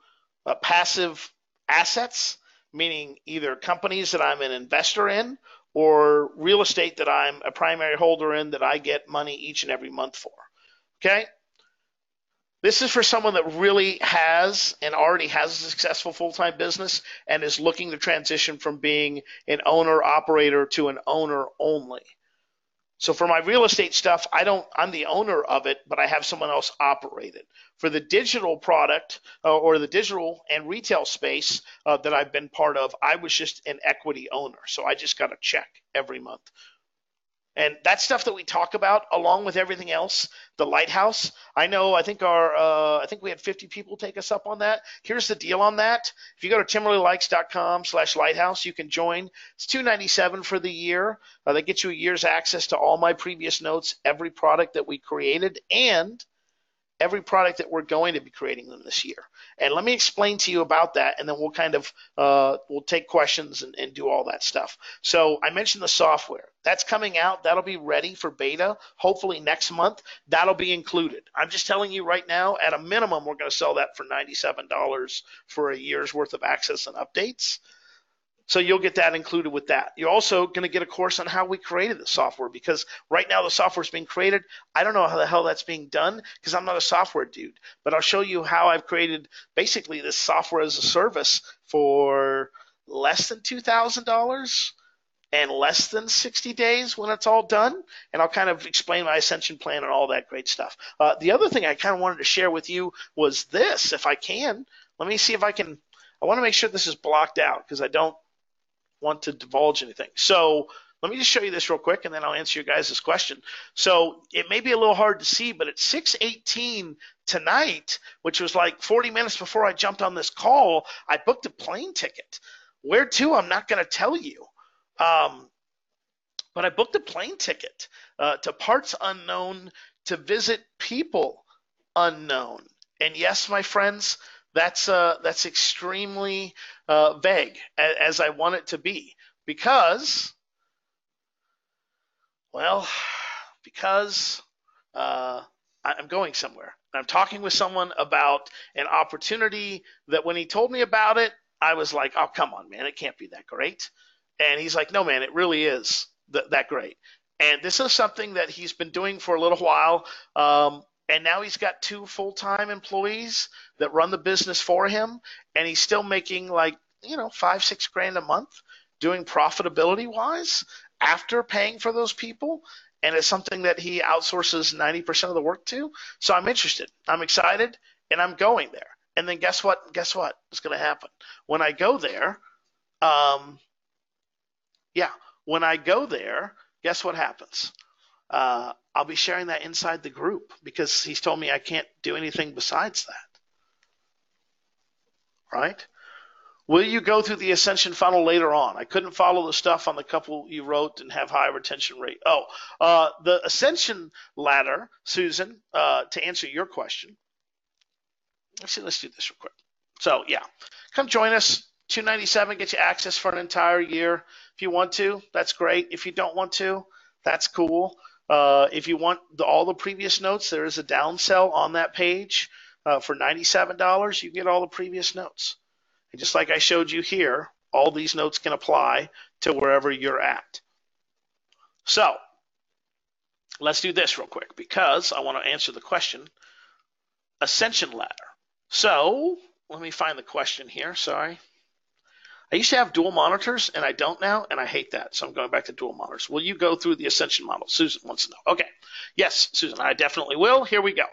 passive assets, meaning either companies that I'm an investor in or real estate that I'm a primary holder in that I get money each and every month for. Okay? This is for someone that really has and already has a successful full-time business and is looking to transition from being an owner-operator to an owner only. So for my real estate stuff, I'm the owner of it, but I have someone else operate it. For the digital product or the digital and retail space that I've been part of, I was just an equity owner. So I just got a check every month. And that's stuff that we talk about along with everything else. The Lighthouse. I think we had 50 people take us up on that. Here's the deal on that. If you go to timberlylikes.com/lighthouse, you can join. It's $297 for the year. That gets you a year's access to all my previous notes, every product that we created, and every product that we're going to be creating them this year. And let me explain to you about that, and then we'll kind of we'll take questions and do all that stuff. So I mentioned the software. That's coming out. That'll be ready for beta, hopefully next month. That'll be included. I'm just telling you right now, at a minimum, we're going to sell that for $97 for a year's worth of access and updates. So you'll get that included with that. You're also going to get a course on how we created the software, because right now the software is being created. I don't know how the hell that's being done because I'm not a software dude, but I'll show you how I've created basically this software as a service for less than $2,000 and less than 60 days when it's all done. And I'll kind of explain my ascension plan and all that great stuff. The other thing I kind of wanted to share with you was this, if I can. Let me see if I can. I want to make sure this is blocked out because I don't want to divulge anything. So let me just show you this real quick and then I'll answer you guys' question. So it may be a little hard to see, but at 6:18 tonight, which was like 40 minutes before I jumped on this call, I booked a plane ticket. Where to, I'm not going to tell you. But I booked a plane ticket to parts unknown to visit people unknown. And yes, my friends, that's extremely vague, as I want it to be, because I'm going somewhere. I'm talking with someone about an opportunity that when he told me about it, I was like, oh, come on, man, it can't be that great. And he's like, no, man, it really is that great. And this is something that he's been doing for a little while. And now he's got 2 full-time employees that run the business for him, and he's still making like, $5-6 grand a month doing profitability-wise after paying for those people. And it's something that he outsources 90% of the work to. So I'm interested. I'm excited, and I'm going there. And then guess what? Guess what is going to happen? When I go there, when I go there, guess what happens? I'll be sharing that inside the group because he's told me I can't do anything besides that. Right? Will you go through the Ascension funnel later on? I couldn't follow the stuff on the couple you wrote and have high retention rate. The Ascension ladder, Susan, to answer your question. Let's do this real quick. So yeah, come join us. $297 gets you access for an entire year. If you want to, that's great. If you don't want to, that's cool. If you want all the previous notes, there is a down sell on that page for $97. You get all the previous notes. And just like I showed you here, all these notes can apply to wherever you're at. So let's do this real quick because I want to answer the question. Ascension ladder. So let me find the question here. Sorry. I used to have dual monitors and I don't now, and I hate that. So I'm going back to dual monitors. Will you go through the Ascension model? Susan wants to know. Okay. Yes, Susan, I definitely will. Here we go.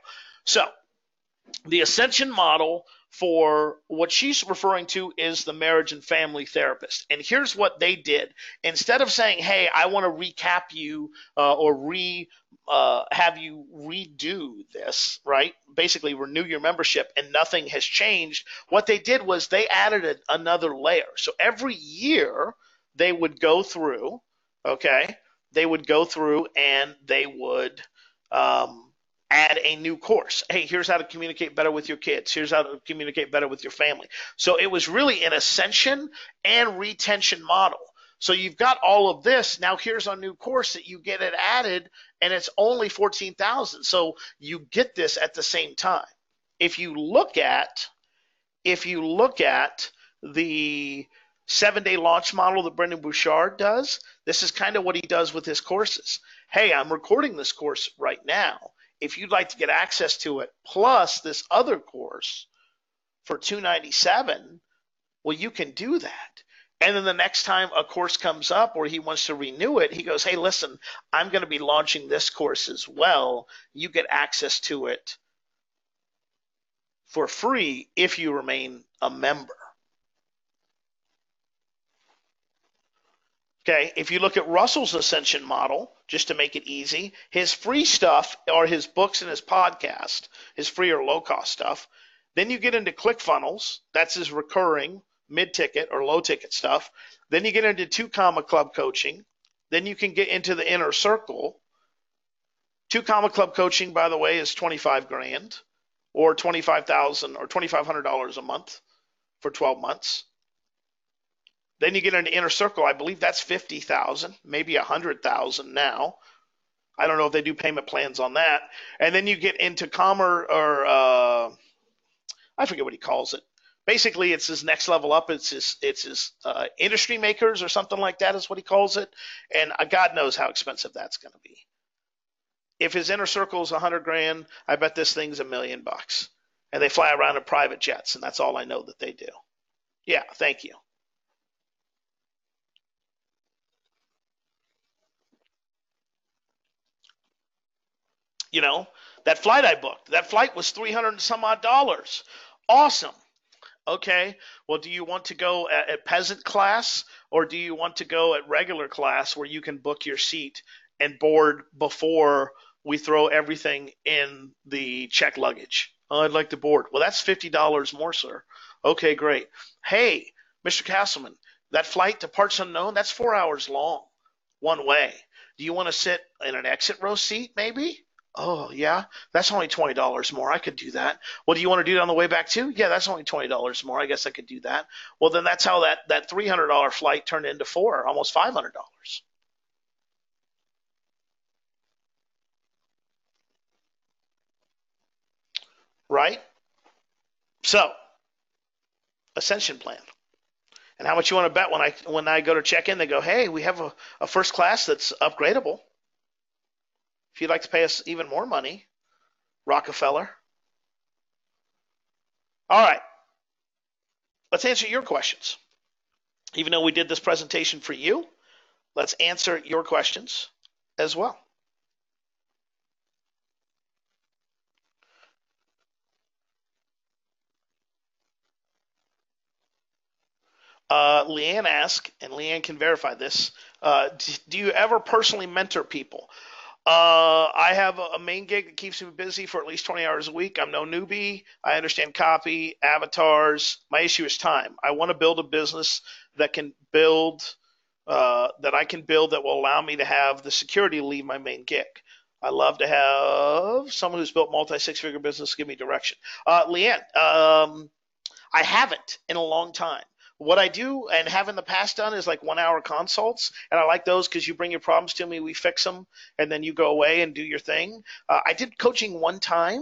So the Ascension model for what she's referring to is the marriage and family therapist. And here's what they did. Instead of saying, hey, I want to recap you or have you redo this, right? Basically renew your membership and nothing has changed. What they did was they added another layer. So every year they would go through, okay? They would go through and they would add a new course. Hey, here's how to communicate better with your kids. Here's how to communicate better with your family. So it was really an ascension and retention model. So you've got all of this. Now here's a new course that you get it added, and it's only $14,000. So you get this at the same time. If you look at the 7-day launch model that Brendon Burchard does, this is kind of what he does with his courses. Hey, I'm recording this course right now. If you'd like to get access to it, plus this other course for $297, well, you can do that. And then the next time a course comes up or he wants to renew it, he goes, hey, listen, I'm going to be launching this course as well. You get access to it for free if you remain a member. Okay, if you look at Russell's Ascension model, just to make it easy, his free stuff are his books and his podcast, his free or low-cost stuff. Then you get into ClickFunnels. That's his recurring mid-ticket or low-ticket stuff. Then you get into 2 Comma Club coaching. Then you can get into the inner circle. 2 Comma Club coaching, by the way, is $25,000 or $25,000 or $2,500 a month for 12 months. Then you get into inner circle. I believe that's $50,000, maybe $100,000 now. I don't know if they do payment plans on that. And then you get into Commerce or I forget what he calls it. Basically, it's his next level up. It's his industry makers or something like that is what he calls it. And God knows how expensive that's going to be. If his inner circle is $100,000, I bet this thing's $1 million. And they fly around in private jets, and that's all I know that they do. Yeah, thank you. You know, that flight I booked, that flight was $300 and some odd. Awesome. Okay, well, do you want to go at peasant class or do you want to go at regular class where you can book your seat and board before we throw everything in the checked luggage? Oh, I'd like to board. Well, that's $50 more, sir. Okay, great. Hey, Mr. Castleman, that flight to parts unknown, that's 4 hours long, one way. Do you want to sit in an exit row seat maybe? Oh, yeah, that's only $20 more. I could do that. Well, do you want to do it on the way back too? Yeah, that's only $20 more. I guess I could do that. Well, then that's how that $300 flight turned into almost $500. Right? So, Ascension plan. And how much you want to bet when I go to check in, they go, hey, we have a first class that's upgradable. If you'd like to pay us even more money, Rockefeller. All right. Let's answer your questions. Even though we did this presentation for you, let's answer your questions as well. Leanne asked, and Leanne can verify this, do you ever personally mentor people? I have a main gig that keeps me busy for at least 20 hours a week. I'm no newbie. I understand copy, avatars. My issue is time. I want to build a business that can build, that I can build that will allow me to have the security to leave my main gig. I love to have someone who's built multi six-figure business give me direction. Leanne, I haven't in a long time. What I do and have in the past done is like 1 hour consults, and I like those because you bring your problems to me, we fix them, and then you go away and do your thing. I did coaching one time,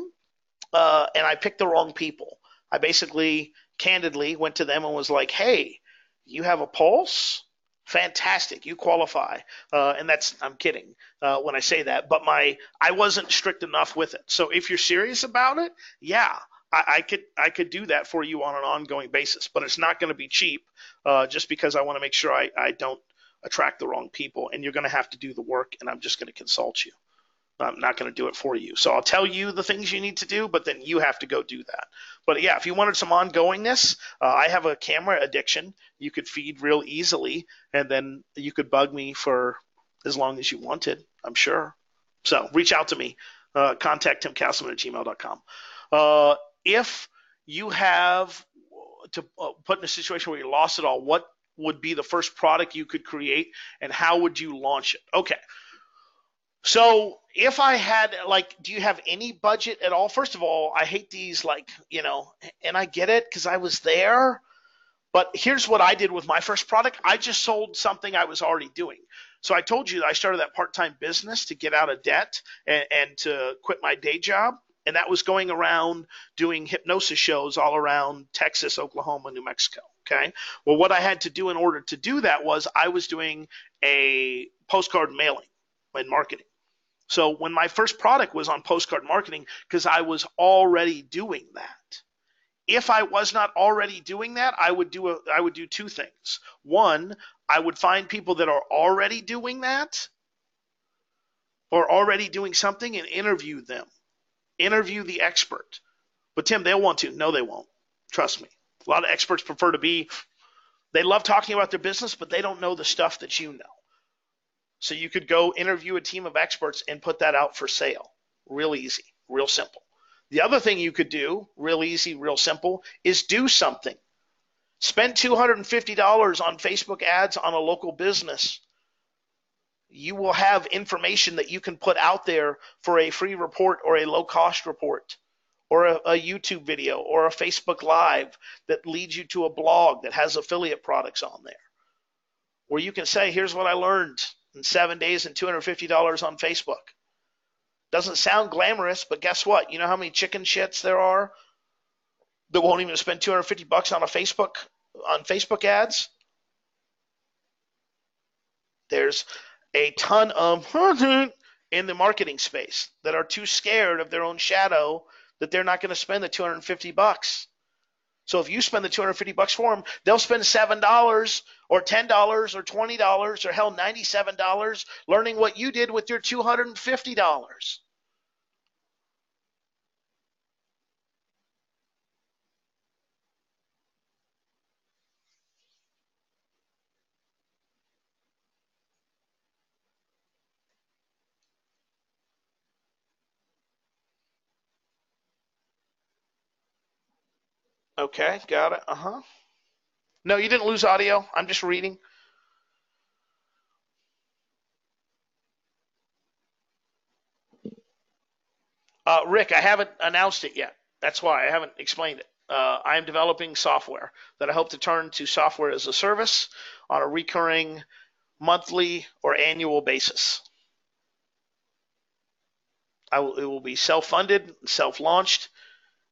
and I picked the wrong people. I basically candidly went to them and was like, "Hey, you have a pulse? Fantastic, you qualify." And that's I'm kidding when I say that, but I wasn't strict enough with it. So if you're serious about it, yeah, I could do that for you on an ongoing basis, but it's not going to be cheap, just because I want to make sure I don't attract the wrong people, and you're going to have to do the work, and I'm just going to consult you. I'm not going to do it for you. So I'll tell you the things you need to do, but then you have to go do that. But yeah, if you wanted some ongoingness, I have a camera addiction you could feed real easily, and then you could bug me for as long as you wanted, I'm sure. So reach out to me. Contact timcastleman@gmail.com. If you have to put in a situation where you lost it all, what would be the first product you could create, and how would you launch it? Okay. So if I had like, do you have any budget at all? First of all, I hate these like, and I get it because I was there. But here's what I did with my first product. I just sold something I was already doing. So I told you that I started that part-time business to get out of debt and to quit my day job. And that was going around doing hypnosis shows all around Texas, Oklahoma, New Mexico. Okay. Well, what I had to do in order to do that was I was doing a postcard mailing and marketing. So when my first product was on postcard marketing, because I was already doing that. If I was not already doing that, I would do two things. One, I would find people that are already doing that or already doing something and interview them. Interview the expert. But Tim, they'll want to. No, they won't. Trust me. A lot of experts prefer to be, they love talking about their business, but they don't know the stuff that you know. So you could go interview a team of experts and put that out for sale. Real easy, real simple. The other thing you could do, real easy, real simple, is do something. Spend $250 on Facebook ads on a local business. You will have information that you can put out there for a free report or a low-cost report or a YouTube video or a Facebook Live that leads you to a blog that has affiliate products on there. Where you can say, here's what I learned in 7 days and $250 on Facebook. Doesn't sound glamorous, but guess what? You know how many chicken shits there are that won't even spend $250 on Facebook ads? There's a ton of in the marketing space that are too scared of their own shadow that they're not going to spend the $250. So if you spend the $250 for them, they'll spend $7 or $10 or $20 or hell $97 learning what you did with your $250. Okay, got it. Uh-huh. No, you didn't lose audio. I'm just reading. Rick, I haven't announced it yet. That's why I haven't explained it. I am developing software that I hope to turn to software as a service on a recurring monthly or annual basis. It will be self-funded, self-launched.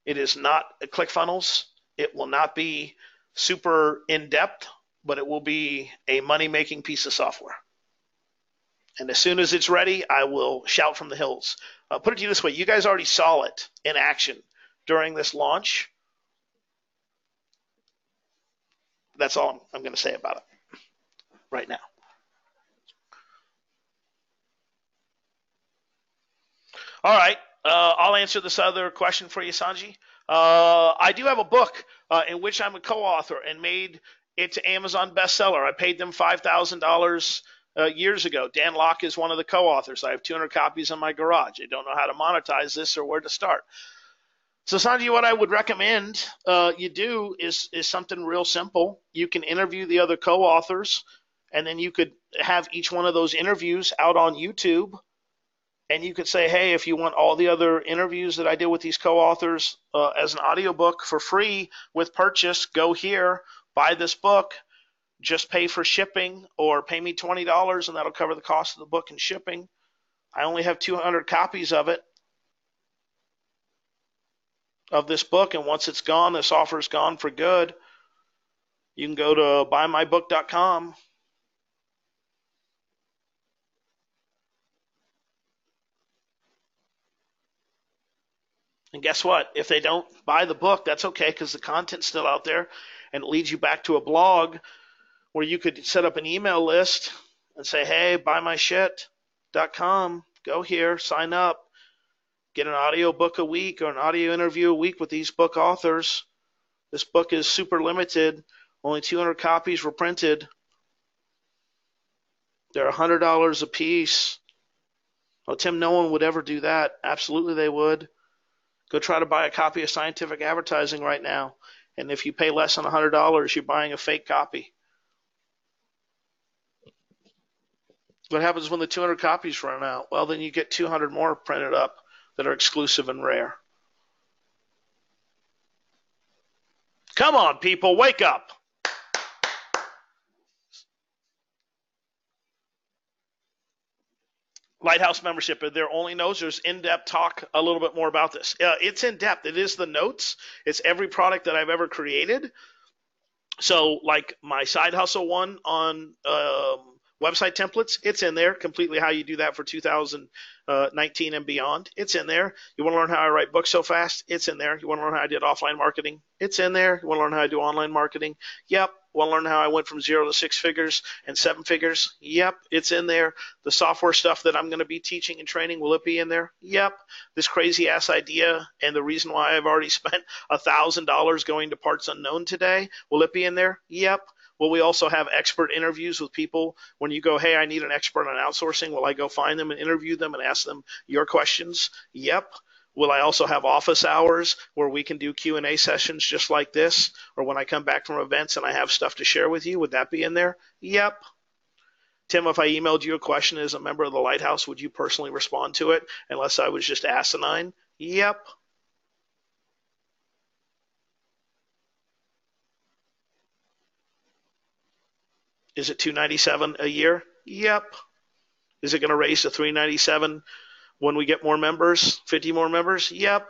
It is not ClickFunnels. It will not be super in-depth, but it will be a money-making piece of software. And as soon as it's ready, I will shout from the hills. Put it to you this way. You guys already saw it in action during this launch. That's all I'm going to say about it right now. All right. I'll answer this other question for you, Sanji. I do have a book in which I'm a co-author and made it to Amazon bestseller. I paid them $5,000 years ago. Dan Locke is one of the co-authors. I have 200 copies in my garage. I don't know how to monetize this or where to start. So, Sanjay, what I would recommend you do is something real simple. You can interview the other co-authors, and then you could have each one of those interviews out on YouTube. And you could say, hey, if you want all the other interviews that I did with these co-authors as an audiobook for free with purchase, go here, buy this book, just pay for shipping, or pay me $20 and that'll cover the cost of the book and shipping. I only have 200 copies of it, of this book, and once it's gone, this offer is gone for good. You can go to buymybook.com. And guess what? If they don't buy the book, that's okay, because the content's still out there, and it leads you back to a blog where you could set up an email list and say, hey, buymyshit.com, go here, sign up, get an audio book a week or an audio interview a week with these book authors. This book is super limited. Only 200 copies were printed. They're $100 a piece. Oh, Tim, no one would ever do that. Absolutely they would. Go try to buy a copy of Scientific Advertising right now. And if you pay less than $100, you're buying a fake copy. What happens when the 200 copies run out? Well, then you get 200 more printed up that are exclusive and rare. Come on, people, wake up. Lighthouse membership, there only knows there's in-depth talk a little bit more about this. It's in-depth. It is the notes. It's every product that I've ever created. So like my side hustle one on website templates, it's in there completely how you do that for 2019 and beyond. It's in there. You want to learn how I write books so fast? It's in there. You want to learn how I did offline marketing? It's in there. You want to learn how I do online marketing? Yep. Want to learn how I went from 0 to 6 figures and 7 figures? Yep, it's in there. The software stuff that I'm going to be teaching and training, will it be in there? Yep. This crazy ass idea and the reason why I've already spent $1,000 going to Parts Unknown today, will it be in there? Yep. Will we also have expert interviews with people? When you go, hey, I need an expert on outsourcing, will I go find them and interview them and ask them your questions? Yep. Will I also have office hours where we can do Q&A sessions just like this? Or when I come back from events and I have stuff to share with you, would that be in there? Yep. Tim, if I emailed you a question as a member of the Lighthouse, would you personally respond to it unless I was just asinine? Yep. Is it $297 a year? Yep. Is it going to raise to $397 when we get more members, 50 more members? Yep.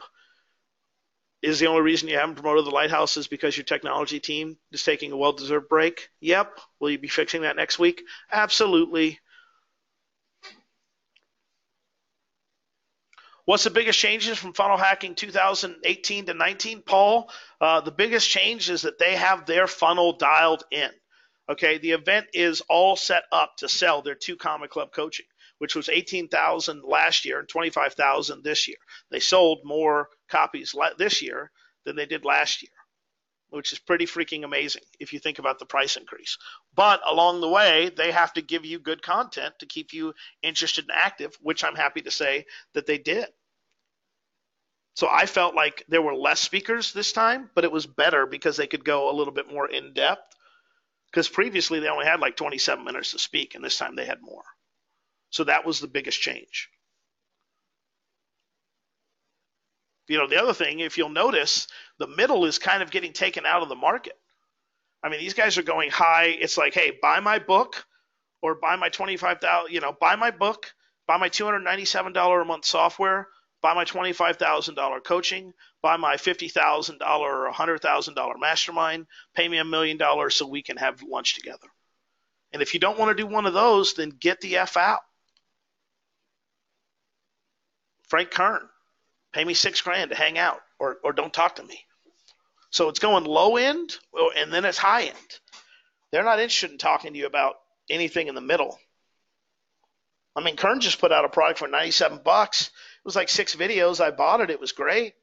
Is the only reason you haven't promoted the Lighthouse is because your technology team is taking a well-deserved break? Yep. Will you be fixing that next week? Absolutely. What's the biggest changes from Funnel Hacking 2018 to 19, Paul? The biggest change is that they have their funnel dialed in. Okay, the event is all set up to sell their 2 Comma Club coaching, which was 18,000 last year and 25,000 this year. They sold more copies this year than they did last year, which is pretty freaking amazing if you think about the price increase. But along the way, they have to give you good content to keep you interested and active, which I'm happy to say that they did. So I felt like there were less speakers this time, but it was better because they could go a little bit more in depth. Because previously they only had like 27 minutes to speak, and this time they had more. So that was the biggest change. You know, the other thing, if you'll notice, the middle is kind of getting taken out of the market. I mean, these guys are going high. It's like, hey, buy my book or buy my $25,000, buy my book, buy my $297 a month software, buy my $25,000 coaching, buy my $50,000 or $100,000 mastermind, pay me $1 million so we can have lunch together. And if you don't want to do one of those, then get the F out. Frank Kern, pay me $6,000 to hang out or don't talk to me. So it's going low end and then it's high end. They're not interested in talking to you about anything in the middle. I mean, Kern just put out a product for $97. It was like 6 videos. I bought it. It was great.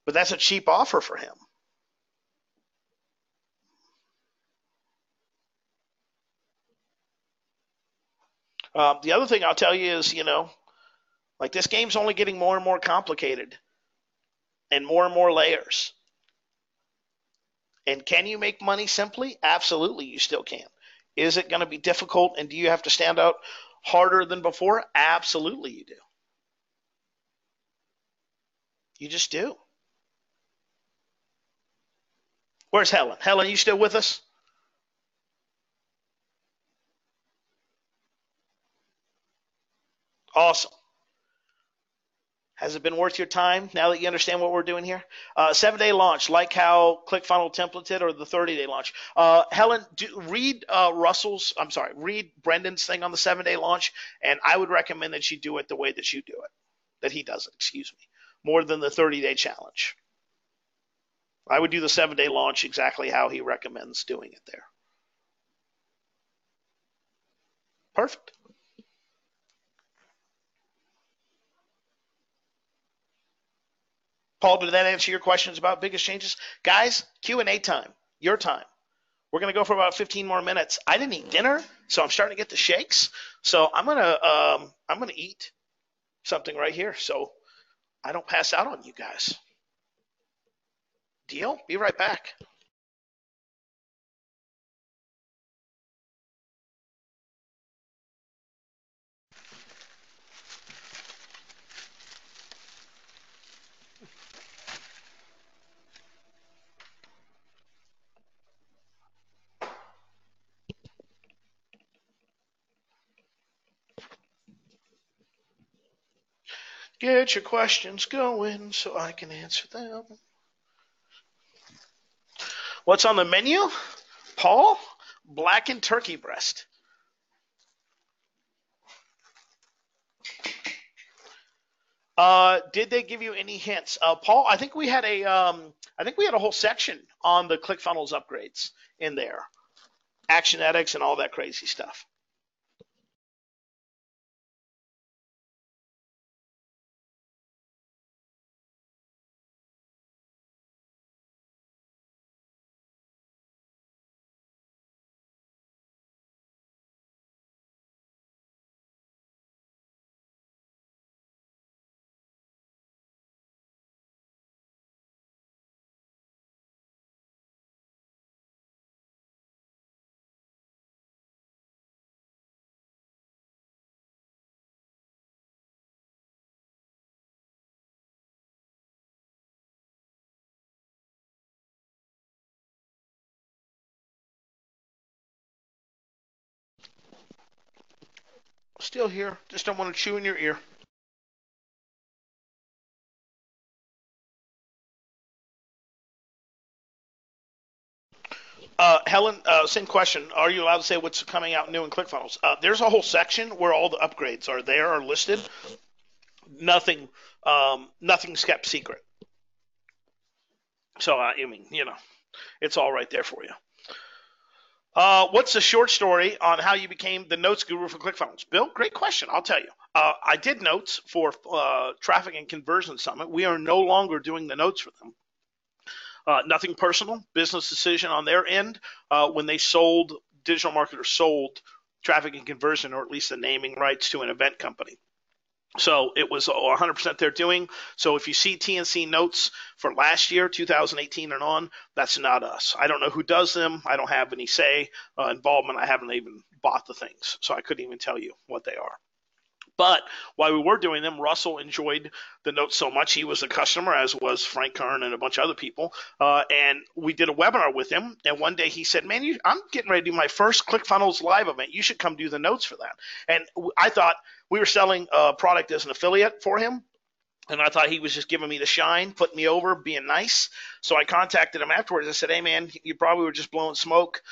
But that's a cheap offer for him. The other thing I'll tell you is, like this game's only getting more and more complicated and more layers. And can you make money simply? Absolutely, you still can. Is it going to be difficult and do you have to stand out harder than before? Absolutely, you do. You just do. Where's Helen? Helen, you still with us? Awesome. Has it been worth your time now that you understand what we're doing here? 7-day launch, like how ClickFunnels templated, or the 30-day launch. Helen, read read Brendan's thing on the 7-day launch, and I would recommend that you do it the way that you do it, that he does it, excuse me, more than the 30-day challenge. I would do the 7-day launch exactly how he recommends doing it there. Perfect. Paul, did that answer your questions about biggest changes? Guys, Q&A time, your time. We're going to go for about 15 more minutes. I didn't eat dinner, so I'm starting to get the shakes. So I'm gonna eat something right here so I don't pass out on you guys. Deal? Be right back. Get your questions going so I can answer them. What's on the menu? Paul, blackened turkey breast. Did they give you any hints, Paul? I think we had a whole section on the ClickFunnels upgrades in there, Actionetics and all that crazy stuff. Still here, just don't want to chew in your ear. Helen, same question. Are you allowed to say what's coming out new in ClickFunnels? There's a whole section where all the upgrades are listed. Nothing, nothing's kept secret. So I mean, it's all right there for you. What's the short story on how you became the notes guru for ClickFunnels? Bill, great question. I'll tell you. I did notes for Traffic and Conversion Summit. We are no longer doing the notes for them. Nothing personal, business decision on their end. When they sold, digital marketers sold Traffic and Conversion, or at least the naming rights, to an event company. So it was 100% they're doing. So if you see TNC notes for last year, 2018 and on, that's not us. I don't know who does them. I don't have any involvement. I haven't even bought the things, so I couldn't even tell you what they are. But while we were doing them, Russell enjoyed the notes so much. He was a customer, as was Frank Kern and a bunch of other people. And we did a webinar with him. And one day he said, man, I'm getting ready to do my first ClickFunnels live event. You should come do the notes for that. And I thought we were selling a product as an affiliate for him. And I thought he was just giving me the shine, putting me over, being nice. So I contacted him afterwards. I said, hey, man, you probably were just blowing smoke.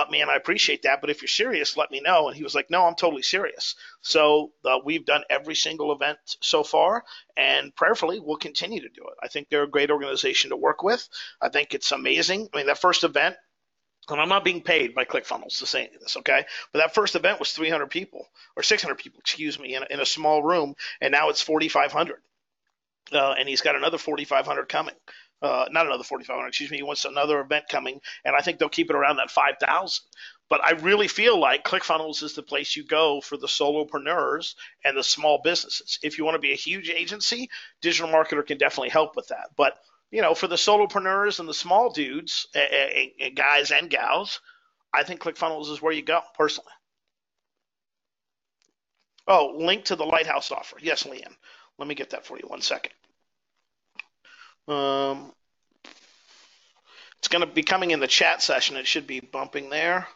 Man, I appreciate that. But if you're serious, let me know. And he was like, no, I'm totally serious. So we've done every single event so far. And prayerfully, we'll continue to do it. I think they're a great organization to work with. I think it's amazing. I mean, that first event, and I'm not being paid by ClickFunnels to say any of this, okay? But that first event was 300 people, or 600 people, excuse me, in a small room. And now it's 4,500. And he's got another 4,500 coming. Not another 4,500, excuse me. He wants another event coming, and I think they'll keep it around that 5,000. But I really feel like ClickFunnels is the place you go for the solopreneurs and the small businesses. If you want to be a huge agency, Digital Marketer can definitely help with that. But for the solopreneurs and the small dudes, guys and gals, I think ClickFunnels is where you go, personally. Oh, link to the Lighthouse offer. Yes, Leanne. Let me get that for you. 1 second. It's going to be coming in the chat session. It should be bumping there.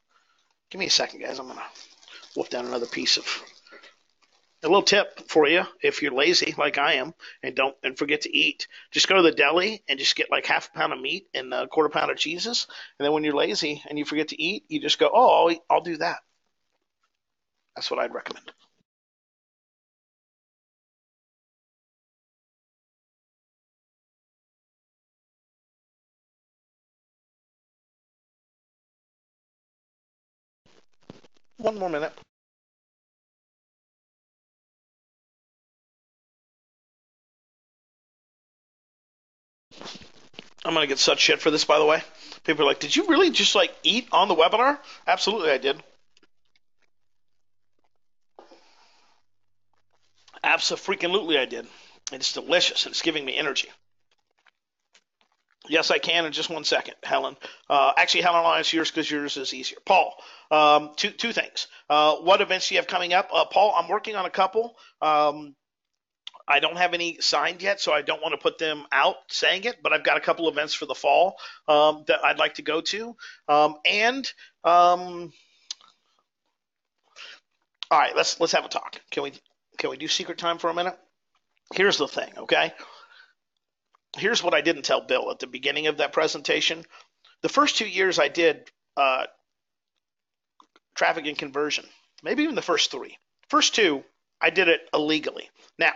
Give me a second, guys. I'm going to wolf down another piece of a little tip for you. If you're lazy like I am and forget to eat, just go to the deli and just get like half a pound of meat and a quarter pound of cheeses. And then when you're lazy and you forget to eat, you just go, oh, I'll do that. That's what I'd recommend. One more minute. I'm going to get such shit for this, by the way. People are like, did you really just like eat on the webinar? Absolutely, I did. Absolutely, I did. It's delicious and it's giving me energy. Yes, I can in just 1 second, Helen. Actually, Helen, I'll answer yours because yours is easier. Paul, two things. What events do you have coming up? Paul, I'm working on a couple. I don't have any signed yet, so I don't want to put them out saying it, but I've got a couple events for the fall that I'd like to go to. All right, let's have a talk. Can we do secret time for a minute? Here's the thing, okay? Here's what I didn't tell Bill at the beginning of that presentation. The first 2 years I did traffic and conversion, maybe even the first 3. First 2, I did it illegally. Now,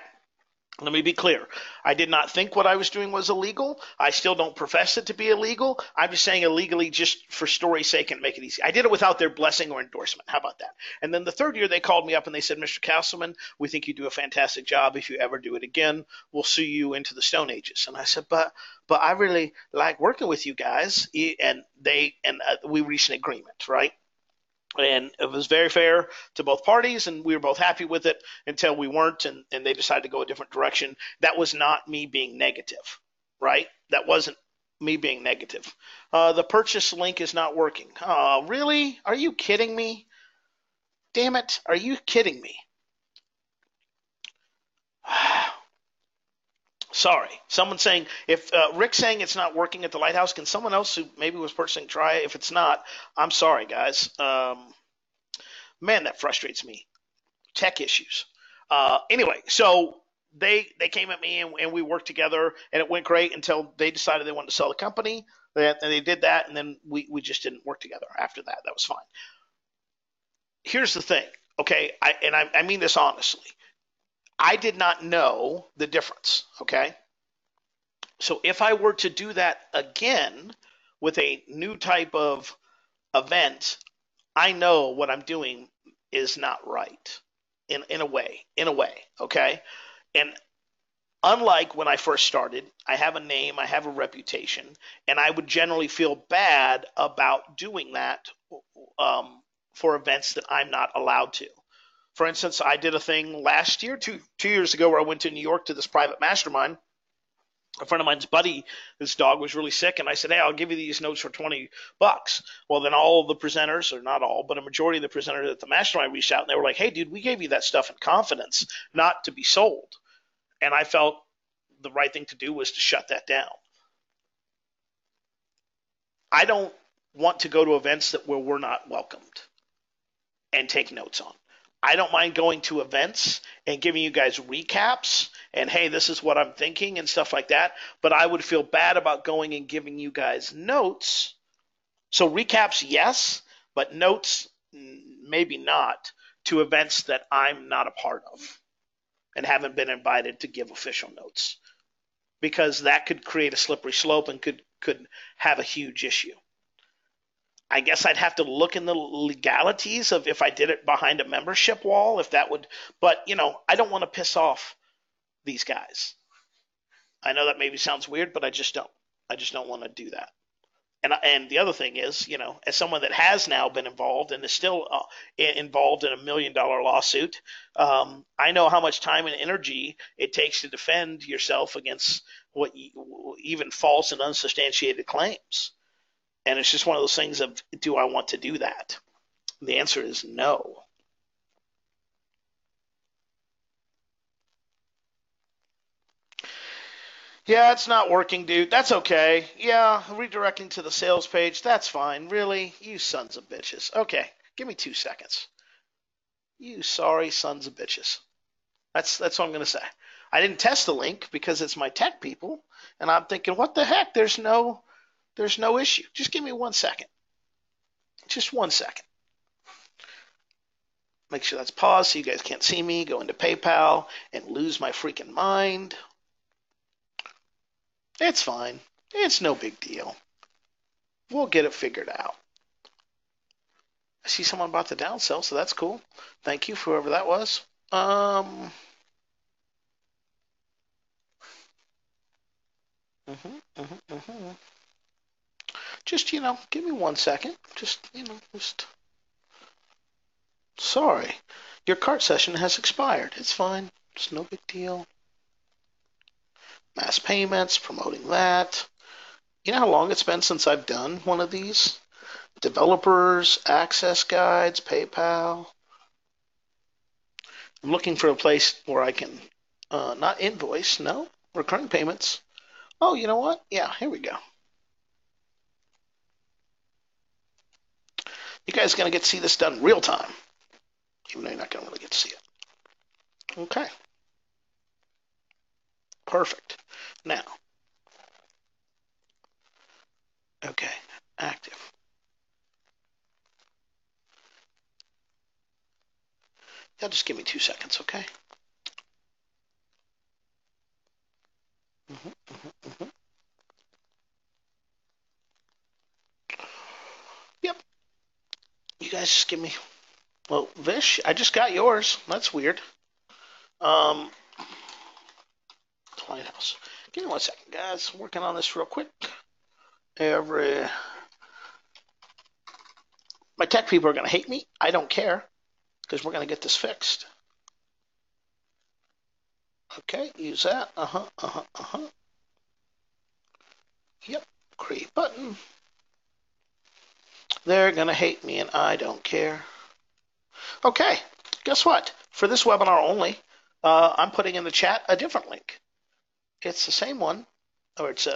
let me be clear. I did not think what I was doing was illegal. I still don't profess it to be illegal. I'm just saying illegally just for story's sake and make it easy. I did it without their blessing or endorsement. How about that? And then the 3rd year, they called me up and they said, Mr. Castleman, we think you do a fantastic job. If you ever do it again, we'll sue you into the Stone Ages. And I said, but I really like working with you guys. And we reached an agreement, right? And it was very fair to both parties, and we were both happy with it until we weren't, and they decided to go a different direction. That was not me being negative, right? That wasn't me being negative. The purchase link is not working. Oh, really? Are you kidding me? Damn it. Are you kidding me? Sorry. Someone saying, if Rick's saying it's not working at the Lighthouse, can someone else who maybe was purchasing try it? If it's not, I'm sorry, guys. Man, that frustrates me. Tech issues. Anyway, so they came at me and we worked together and it went great until they decided they wanted to sell the company. And they did that, and then we just didn't work together after that. That was fine. Here's the thing, okay? I mean this honestly. I did not know the difference, okay? So if I were to do that again with a new type of event, I know what I'm doing is not right in a way, okay? And unlike when I first started, I have a name, I have a reputation, and I would generally feel bad about doing that for events that I'm not allowed to. For instance, I did a thing last year, two years ago, where I went to New York to this private mastermind. A friend of mine's buddy, his dog was really sick, and I said, hey, I'll give you these notes for $20. Well, then all of the presenters, or not all, but a majority of the presenters at the mastermind reached out, and they were like, hey, dude, we gave you that stuff in confidence, not to be sold. And I felt the right thing to do was to shut that down. I don't want to go to events where we're not welcomed and take notes on. I don't mind going to events and giving you guys recaps and, hey, this is what I'm thinking and stuff like that. But I would feel bad about going and giving you guys notes. So recaps, yes, but notes, maybe not, to events that I'm not a part of and haven't been invited to give official notes, because that could create a slippery slope and could have a huge issue. I guess I'd have to look in the legalities of if I did it behind a membership wall, if that would, but I don't want to piss off these guys. I know that maybe sounds weird, but I just don't want to do that. And the other thing is, as someone that has now been involved and is still involved in $1 million lawsuit, I know how much time and energy it takes to defend yourself against even false and unsubstantiated claims. And it's just one of those things of, do I want to do that? The answer is no. Yeah, it's not working, dude. That's okay. Yeah, redirecting to the sales page. That's fine. Really? You sons of bitches. Okay, give me 2 seconds. You sorry sons of bitches. That's what I'm gonna say. I didn't test the link because it's my tech people, and I'm thinking, what the heck? There's no issue. Just give me 1 second. Just 1 second. Make sure that's paused so you guys can't see me. Go into PayPal and lose my freaking mind. It's fine. It's no big deal. We'll get it figured out. I see someone about to downsell, so that's cool. Thank you for whoever that was. Just, give me 1 second. Just sorry. Your cart session has expired. It's fine. It's no big deal. Mass payments, promoting that. You know how long it's been since I've done one of these? Developers, access guides, PayPal. I'm looking for a place where I can not invoice, no, recurring payments. Oh, you know what? Yeah, here we go. You guys are going to get to see this done real time, even though you're not going to really get to see it. Okay, perfect. Now, okay, active. Y'all just give me 2 seconds, okay? Mm-hmm. Yep. You guys just give me. Well, Vish, I just got yours. That's weird. Um, Lighthouse. Give me 1 second, guys. I'm working on this real quick. My tech people are going to hate me. I don't care because we're going to get this fixed. Okay, use that. Yep, create button. They're going to hate me and I don't care. Okay, guess what? For this webinar only, I'm putting in the chat a different link. It's the same one, or it's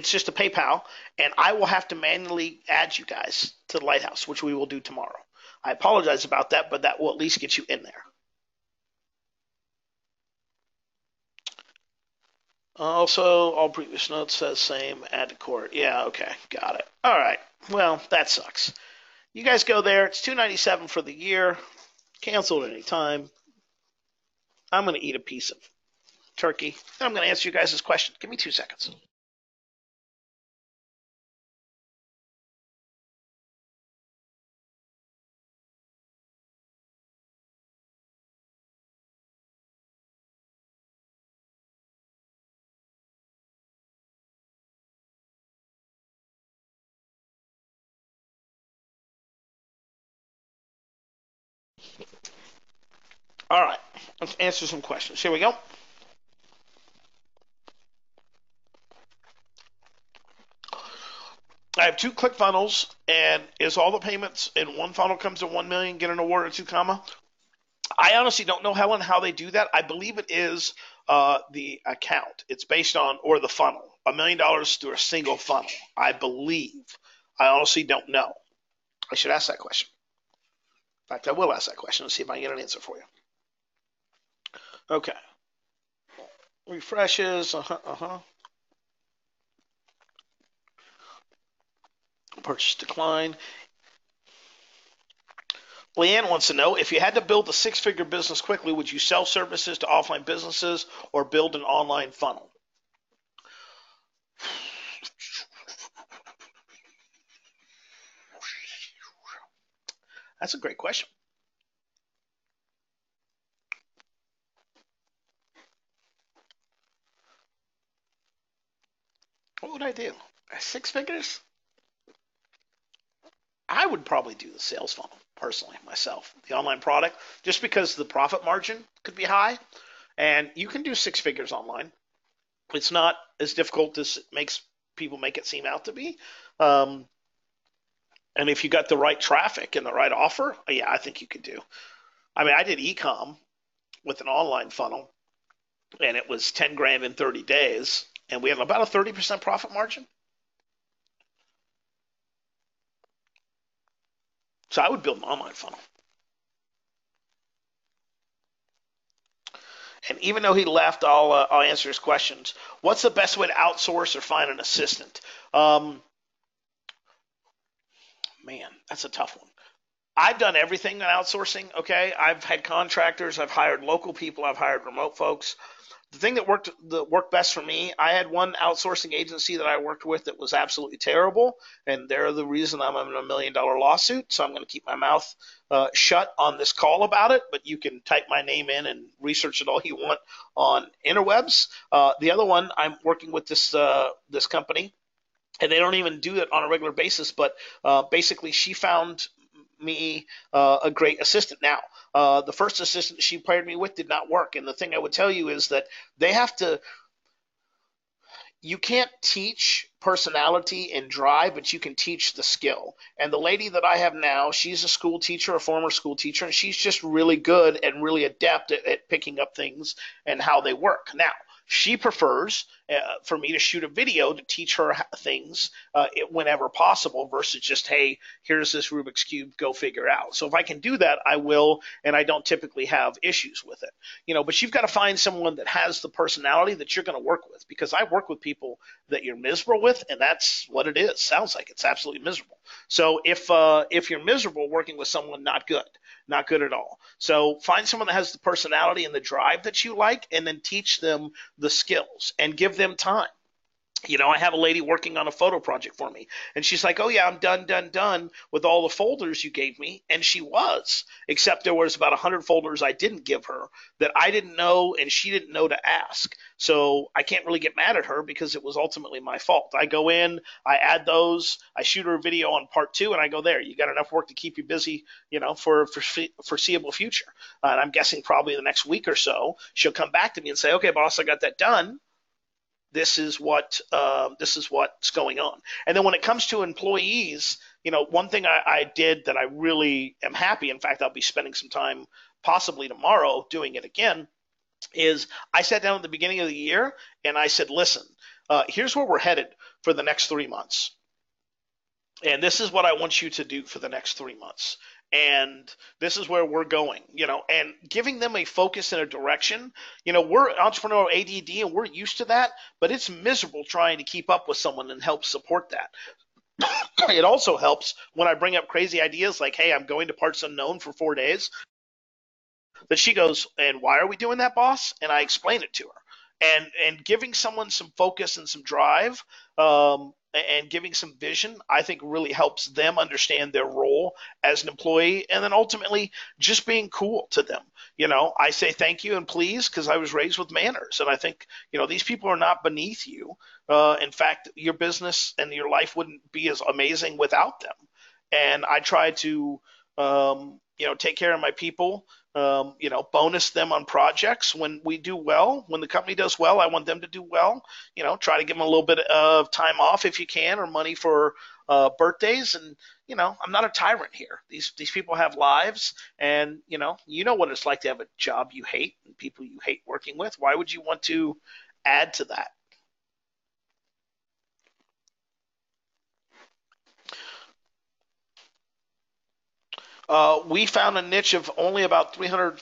just a PayPal, and I will have to manually add you guys to the Lighthouse, which we will do tomorrow. I apologize about that, but that will at least get you in there. Also, all previous notes says same, add to court. Yeah, okay, got it. All right. Well, that sucks. You guys go there. It's $297 for the year. Cancel at any time. I'm going to eat a piece of turkey, and I'm going to answer you guys' question. Give me 2 seconds. All right, let's answer some questions. Here we go. I have two ClickFunnels, and is all the payments in one funnel comes to 1 million, get an award or two, comma? I honestly don't know, Helen, how they do that. I believe it is the account. It's based on, or the funnel. $1 million through a single funnel, I believe. I honestly don't know. I should ask that question. In fact, I will ask that question and see if I can get an answer for you. Okay. Refreshes. Purchase decline. Leanne wants to know, if you had to build a six-figure business quickly, would you sell services to offline businesses or build an online funnel? That's a great question. What would I do? Six figures? I would probably do the sales funnel personally myself, the online product, just because the profit margin could be high, and you can do six figures online. It's not as difficult as it makes people make it seem out to be. Um, and if you got the right traffic and the right offer, yeah, I think you could do. I mean, I did ecom with an online funnel, and it was 10 grand in 30 days, and we had about a 30% profit margin. So I would build an online funnel. And even though he left, I'll answer his questions. What's the best way to outsource or find an assistant? Um, Man, that's a tough one. I've done everything in outsourcing. Okay, I've had contractors, I've hired local people, I've hired remote folks. The thing that worked best for me, I had one outsourcing agency that I worked with that was absolutely terrible, and they're the reason I'm in $1 million lawsuit. So I'm going to keep my mouth shut on this call about it. But you can type my name in and research it all you want on interwebs. The other one, I'm working with this company, and they don't even do it on a regular basis. But basically, she found me a great assistant. Now, the first assistant she paired me with did not work, and the thing I would tell you is that they have to. You can't teach personality and drive, but you can teach the skill. And the lady that I have now, she's a school teacher, a former school teacher, and she's just really good and really adept at picking up things and how they work. Now, she prefers for me to shoot a video to teach her things whenever possible versus just, hey, here's this Rubik's Cube, go figure it out. So if I can do that, I will, and I don't typically have issues with it. But you've got to find someone that has the personality that you're going to work with, because I work with people that you're miserable with, and that's what it is. Sounds like it's absolutely miserable. So if you're miserable working with someone, not good, not good at all. So find someone that has the personality and the drive that you like, and then teach them the skills and give them time. I have a lady working on a photo project for me, and she's like, "Oh yeah, I'm done with all the folders you gave me." And she was, except there was about 100 folders I didn't give her that I didn't know and she didn't know to ask. So I can't really get mad at her because it was ultimately my fault. I go in, I add those, I shoot her a video on part two, and I go, there, you got enough work to keep you busy, for foreseeable future. And I'm guessing probably the next week or so, she'll come back to me and say, "Okay, boss, I got that done. This is what's going on." And then when it comes to employees, one thing I did that I really am happy. In fact, I'll be spending some time possibly tomorrow doing it again. Is I sat down at the beginning of the year and I said, "Listen, here's where we're headed for the next 3 months. And this is what I want you to do for the next 3 months. And this is where we're going, and giving them a focus and a direction. We're entrepreneurial ADD and we're used to that, but it's miserable trying to keep up with someone and help support that. It also helps when I bring up crazy ideas like, hey, I'm going to parts unknown for 4 days, that she goes, "And why are we doing that, boss?" And I explain it to her. And giving someone some focus and some drive, and giving some vision, I think really helps them understand their role as an employee, and then ultimately just being cool to them. I say thank you and please because I was raised with manners, and I think these people are not beneath you. In fact, your business and your life wouldn't be as amazing without them. And I try to take care of my people, bonus them on projects when we do well. When the company does well, I want them to do well. Try to give them a little bit of time off if you can, or money for birthdays. And I'm not a tyrant here. These people have lives, and what it's like to have a job you hate and people you hate working with. Why would you want to add to that? We found a niche of only about 300,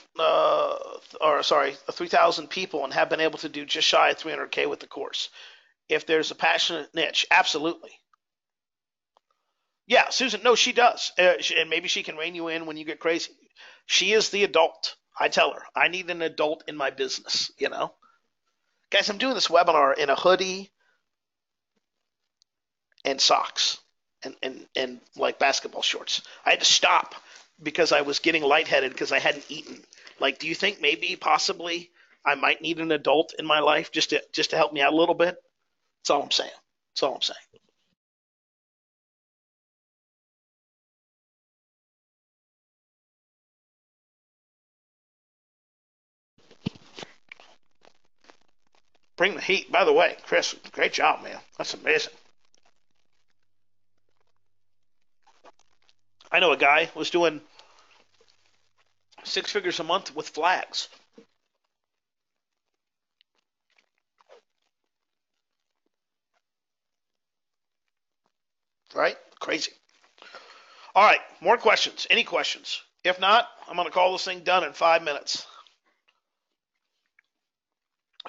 or sorry, 3,000 people, and have been able to do just shy of 300K with the course. If there's a passionate niche, absolutely. Yeah, Susan, no, she does. And maybe she can rein you in when you get crazy. She is the adult. I tell her, I need an adult in my business. Guys, I'm doing this webinar in a hoodie and socks and like basketball shorts. I had to stop because I was getting lightheaded because I hadn't eaten. Like, do you think maybe possibly I might need an adult in my life just to help me out a little bit? That's all I'm saying. That's all I'm saying. Bring the heat. By the way, Chris, great job, man. That's amazing. I know a guy was doing 6 figures a month with flags. Right? Crazy. All right, more questions. Any questions? If not, I'm going to call this thing done in 5 minutes.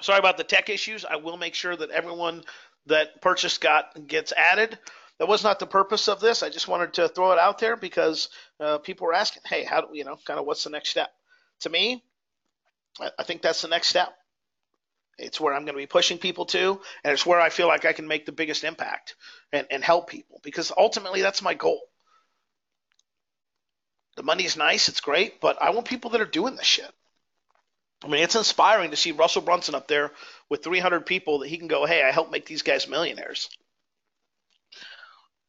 Sorry about the tech issues. I will make sure that everyone that purchased gets added. That was not the purpose of this. I just wanted to throw it out there because people were asking, hey, how do kind of what's the next step? To me, I think that's the next step. It's where I'm going to be pushing people to, and it's where I feel like I can make the biggest impact and help people, because ultimately that's my goal. The money is nice, it's great, but I want people that are doing this shit. I mean, it's inspiring to see Russell Brunson up there with 300 people that he can go, hey, I helped make these guys millionaires.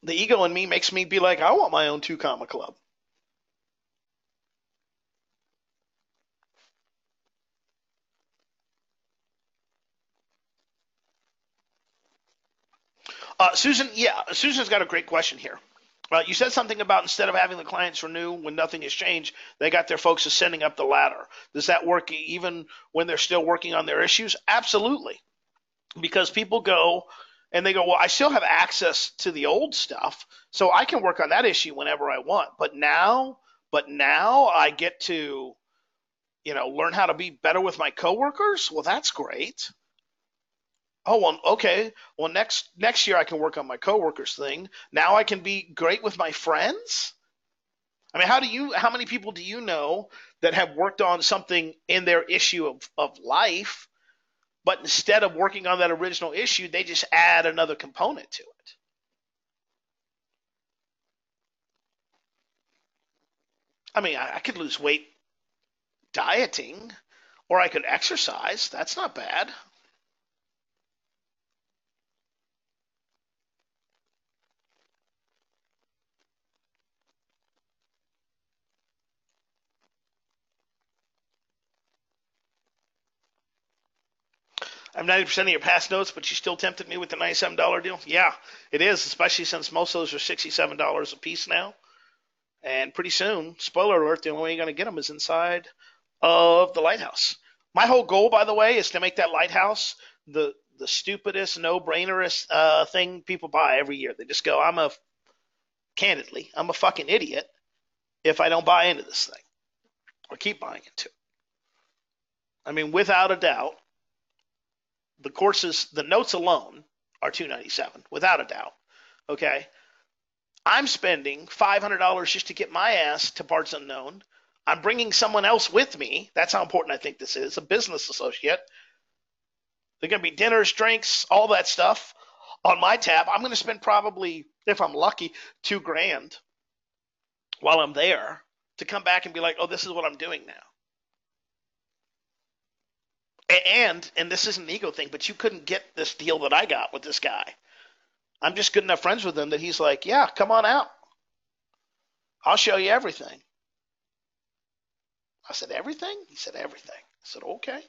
The ego in me makes me be like, I want my own 2 comma club. Susan, yeah, Susan's got a great question here. You said something about instead of having the clients renew when nothing has changed, they got their folks ascending up the ladder. Does that work even when they're still working on their issues? Absolutely. Because people go and they go, well, I still have access to the old stuff, so I can work on that issue whenever I want. But now I get to, learn how to be better with my coworkers. Well, that's great. Oh, well, okay. Well, next year I can work on my coworkers thing. Now I can be great with my friends. I mean, how many people do you know that have worked on something in their issue of life, but instead of working on that original issue, they just add another component to it? I mean, I could lose weight dieting, or I could exercise. That's not bad. I'm 90% of your past notes, but you still tempted me with the $97 deal. Yeah, it is, especially since most of those are $67 a piece now. And pretty soon, spoiler alert, the only way you're going to get them is inside of the lighthouse. My whole goal, by the way, is to make that lighthouse the stupidest, no-brainerest thing people buy every year. They just go, candidly, I'm a fucking idiot if I don't buy into this thing or keep buying into it. I mean, without a doubt, the notes alone are $297, without a doubt. Okay, I'm spending $500 just to get my ass to Parts Unknown. I'm bringing someone else with me. That's how important I think this is, a business associate. They're going to be dinners, drinks, all that stuff on my tab. I'm going to spend probably, if I'm lucky, $2,000 while I'm there to come back and be like, oh, this is what I'm doing now. And this isn't an ego thing, but you couldn't get this deal that I got with this guy. I'm just good enough friends with him that he's like, yeah, come on out. I'll show you everything. I said, everything? He said, everything. I said, okay.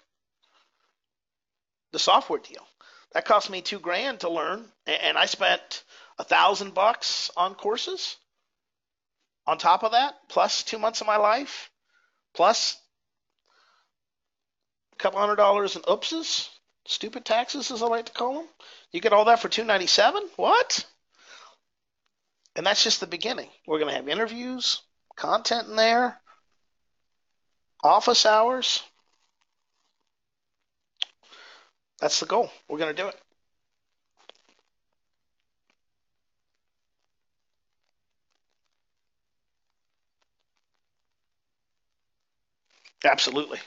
The software deal. That cost me $2,000 to learn, and I spent $1,000 on courses on top of that, plus 2 months of my life, plus a couple $100 in oopses, stupid taxes, as I like to call them. You get all that for $297? What? And that's just the beginning. We're going to have interviews, content in there, office hours. That's the goal. We're going to do it. Absolutely.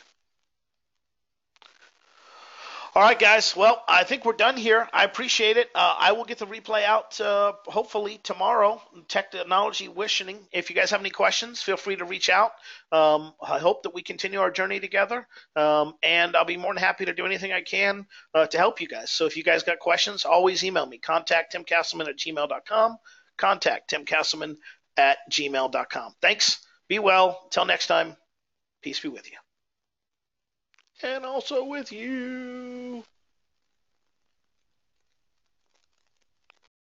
All right, guys. Well, I think we're done here. I appreciate it. I will get the replay out hopefully tomorrow. Technology wishing. If you guys have any questions, feel free to reach out. I hope that we continue our journey together, and I'll be more than happy to do anything I can to help you guys. So if you guys got questions, always email me. Contact timcastleman@gmail.com. Contact timcastleman@gmail.com. Thanks. Be well. Till next time. Peace be with you. And also with you.